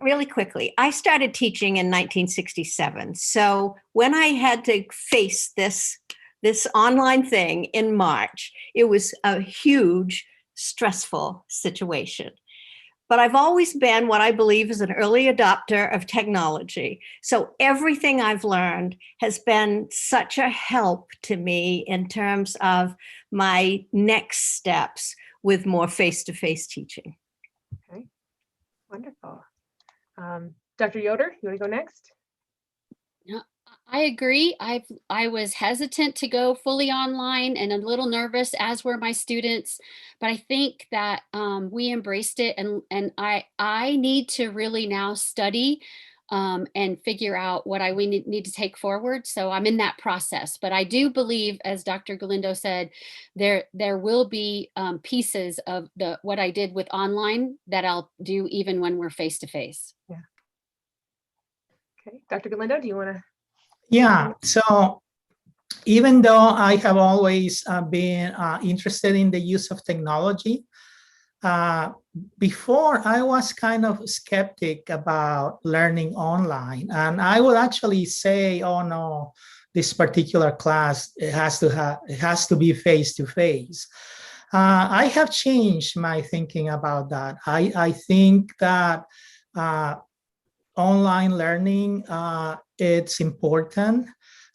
Really quickly, I started teaching in 1967. So when I had to face this online thing in March, it was a huge, stressful situation. But I've always been what I believe is an early adopter of technology. So everything I've learned has been such a help to me in terms of my next steps with more face-to-face teaching. Okay, wonderful. Dr. Yoder, you want to go next? I agree. I was hesitant to go fully online and a little nervous, as were my students, but I think that we embraced it, and I need to really now study and figure out what we need to take forward. So I'm in that process, but I do believe, as Dr. Galindo said, there will be pieces of what I did with online that I'll do even when we're face to face. Yeah. Okay, Dr. Galindo, do you want to? Yeah, so even though I have always been interested in the use of technology, before I was kind of skeptic about learning online, and I would actually say, oh no, this particular class, it has to be face to face. I have changed my thinking about that. I think that online learning, it's important.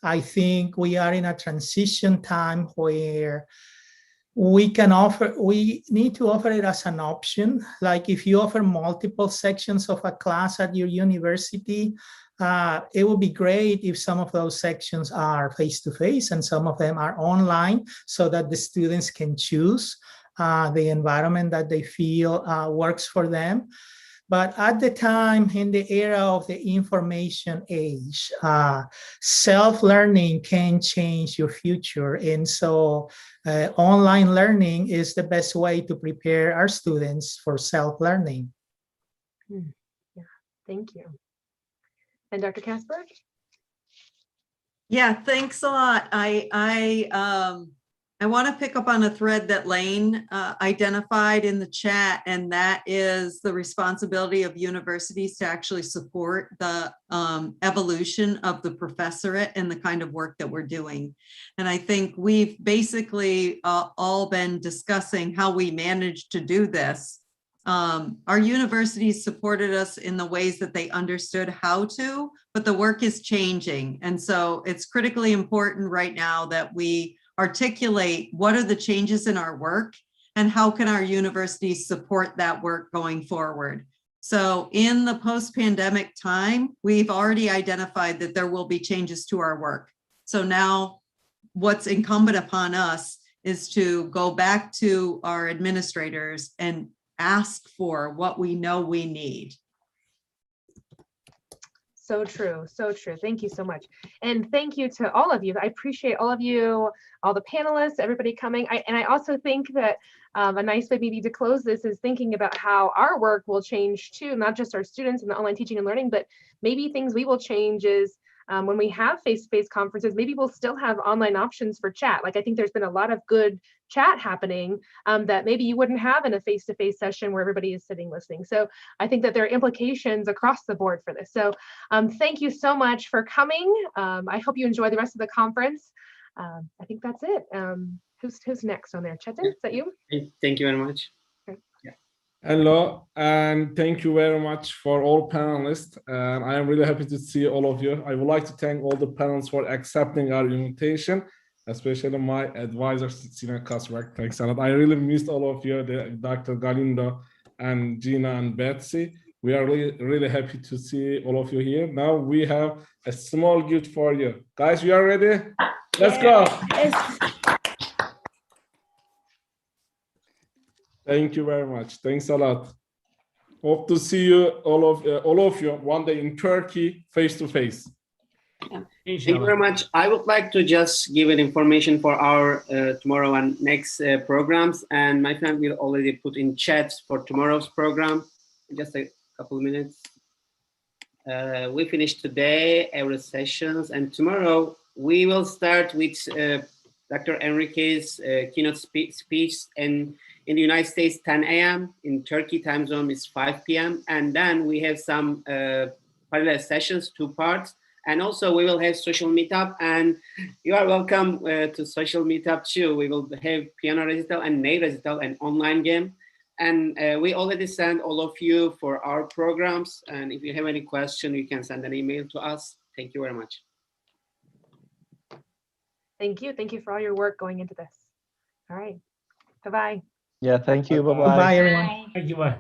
I think we are in a transition time where we need to offer it as an option. Like if you offer multiple sections of a class at your university, it would be great if some of those sections are face-to-face and some of them are online, so that the students can choose the environment that they feel works for them. But at the time, in the era of the information age, self-learning can change your future. And so online learning is the best way to prepare our students for self-learning. Yeah, thank you. And Dr. Kasberg? Yeah, thanks a lot. I want to pick up on a thread that Lane identified in the chat, and that is the responsibility of universities to actually support the evolution of the professorate and the kind of work that we're doing. And I think we've basically all been discussing how we managed to do this. Our universities supported us in the ways that they understood how to, but the work is changing. And so it's critically important right now that we articulate what are the changes in our work and how can our universities support that work going forward. So in the post-pandemic time, we've already identified that there will be changes to our work. So now what's incumbent upon us is to go back to our administrators and ask for what we know we need. So true. So true. Thank you so much. And thank you to all of you. I appreciate all of you, all the panelists, everybody coming. And I also think that a nice way maybe to close this is thinking about how our work will change too, not just our students in the online teaching and learning, but maybe things we will change is when we have face-to-face conferences, maybe we'll still have online options for chat. Like I think there's been a lot of good chat happening that maybe you wouldn't have in a face-to-face session where everybody is sitting listening. So I think that there are implications across the board for this. So thank you so much for coming. I hope you enjoy the rest of the conference. I think that's it. Who's next on there? Chetan, is that you? Thank you very much. Hello, and thank you very much for all panelists. And I am really happy to see all of you. I would like to thank all the panelists for accepting our invitation, especially my advisor, Sinan Kasrak. Thanks a lot. I really missed all of you, Dr. Galindo and Gina and Betsy. We are really happy to see all of you here. Now we have a small gift for you. Guys, you are ready? Let's go. Thank you very much. Thanks a lot. Hope to see you all of you one day in Turkey face to face. Thank you very much. I would like to just give an information for our tomorrow and next programs, and my friend will already put in chat for tomorrow's program. Just a couple of minutes. We finished today our sessions, and tomorrow we will start with Dr. Enrique's keynote speech in the United States, 10 a.m. In Turkey time zone is 5 p.m. And then we have some parallel sessions, 2 parts. And also we will have social meetup, and you are welcome to social meetup too. We will have piano recital and nail recital and online game. And we already sent all of you for our programs. And if you have any question, you can send an email to us. Thank you very much. Thank you. Thank you for all your work going into this. All right. Bye-bye. Yeah, thank you. Bye-bye. Bye, everyone. Thank you. Bye.